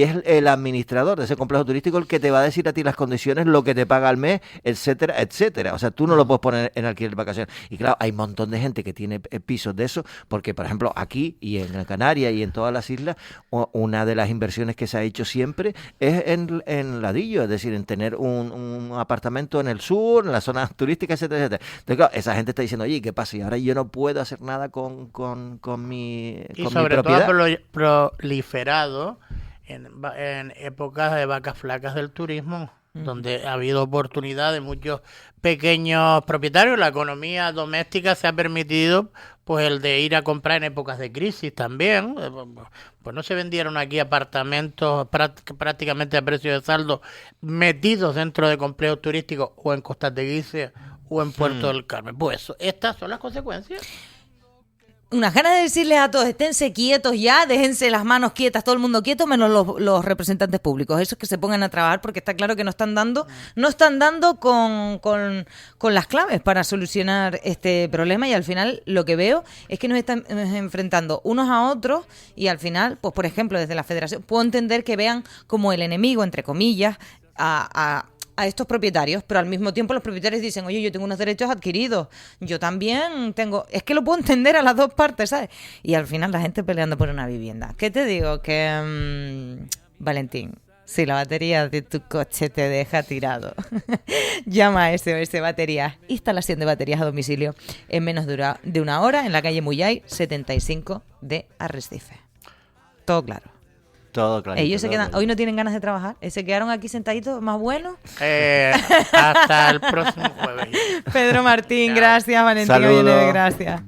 es el administrador de ese complejo turístico el que te va a decir a ti las condiciones, lo que te paga al mes, etcétera, etcétera. O sea, tú no lo puedes poner en alquiler de vacaciones. Y claro, hay un montón de gente que tiene pisos de eso, porque, por ejemplo, aquí y en Gran Canaria y en todas las islas, una de las inversiones que se ha hecho siempre es en ladrillo, es decir, en tener un apartamento en el sur, en las zonas turísticas, etcétera, etcétera. Entonces, claro, esa gente está diciendo, oye, ¿qué pasa? Y ahora yo no puedo hacer nada con mi Y con sobre mi todo ha propiedad. proliferado en épocas de vacas flacas del turismo, donde ha habido oportunidad de muchos pequeños propietarios. La economía doméstica se ha permitido pues el de ir a comprar en épocas de crisis también. Pues no se vendieron aquí apartamentos prácticamente a precio de saldo metidos dentro de complejos turísticos o en Costas de Guise o en Puerto del Carmen. Pues estas son las consecuencias. Unas ganas de decirles a todos, esténse quietos ya, déjense las manos quietas, todo el mundo quieto, menos los representantes públicos, esos que se pongan a trabajar, porque está claro que no están dando con las claves para solucionar este problema, y al final lo que veo es que nos están enfrentando unos a otros, y al final, pues por ejemplo, desde la Federación, puedo entender que vean como el enemigo, entre comillas, a estos propietarios, pero al mismo tiempo los propietarios dicen, oye, yo tengo unos derechos adquiridos, yo también tengo... Es que lo puedo entender a las dos partes, ¿sabes? Y al final la gente peleando por una vivienda. ¿Qué te digo? Que... Valentín, si la batería de tu coche te deja tirado. Llama a SOS Baterías. Instalación de baterías a domicilio en menos de una hora en la calle Muyay 75 de Arrecife. Todo claro. Todo claro. Ellos se quedan, hoy no tienen ganas de trabajar. Se quedaron aquí sentaditos más buenos. Hasta el próximo jueves. Pedro Martín, Chao. gracias. Valentín Saludos. Villeneuve, gracias.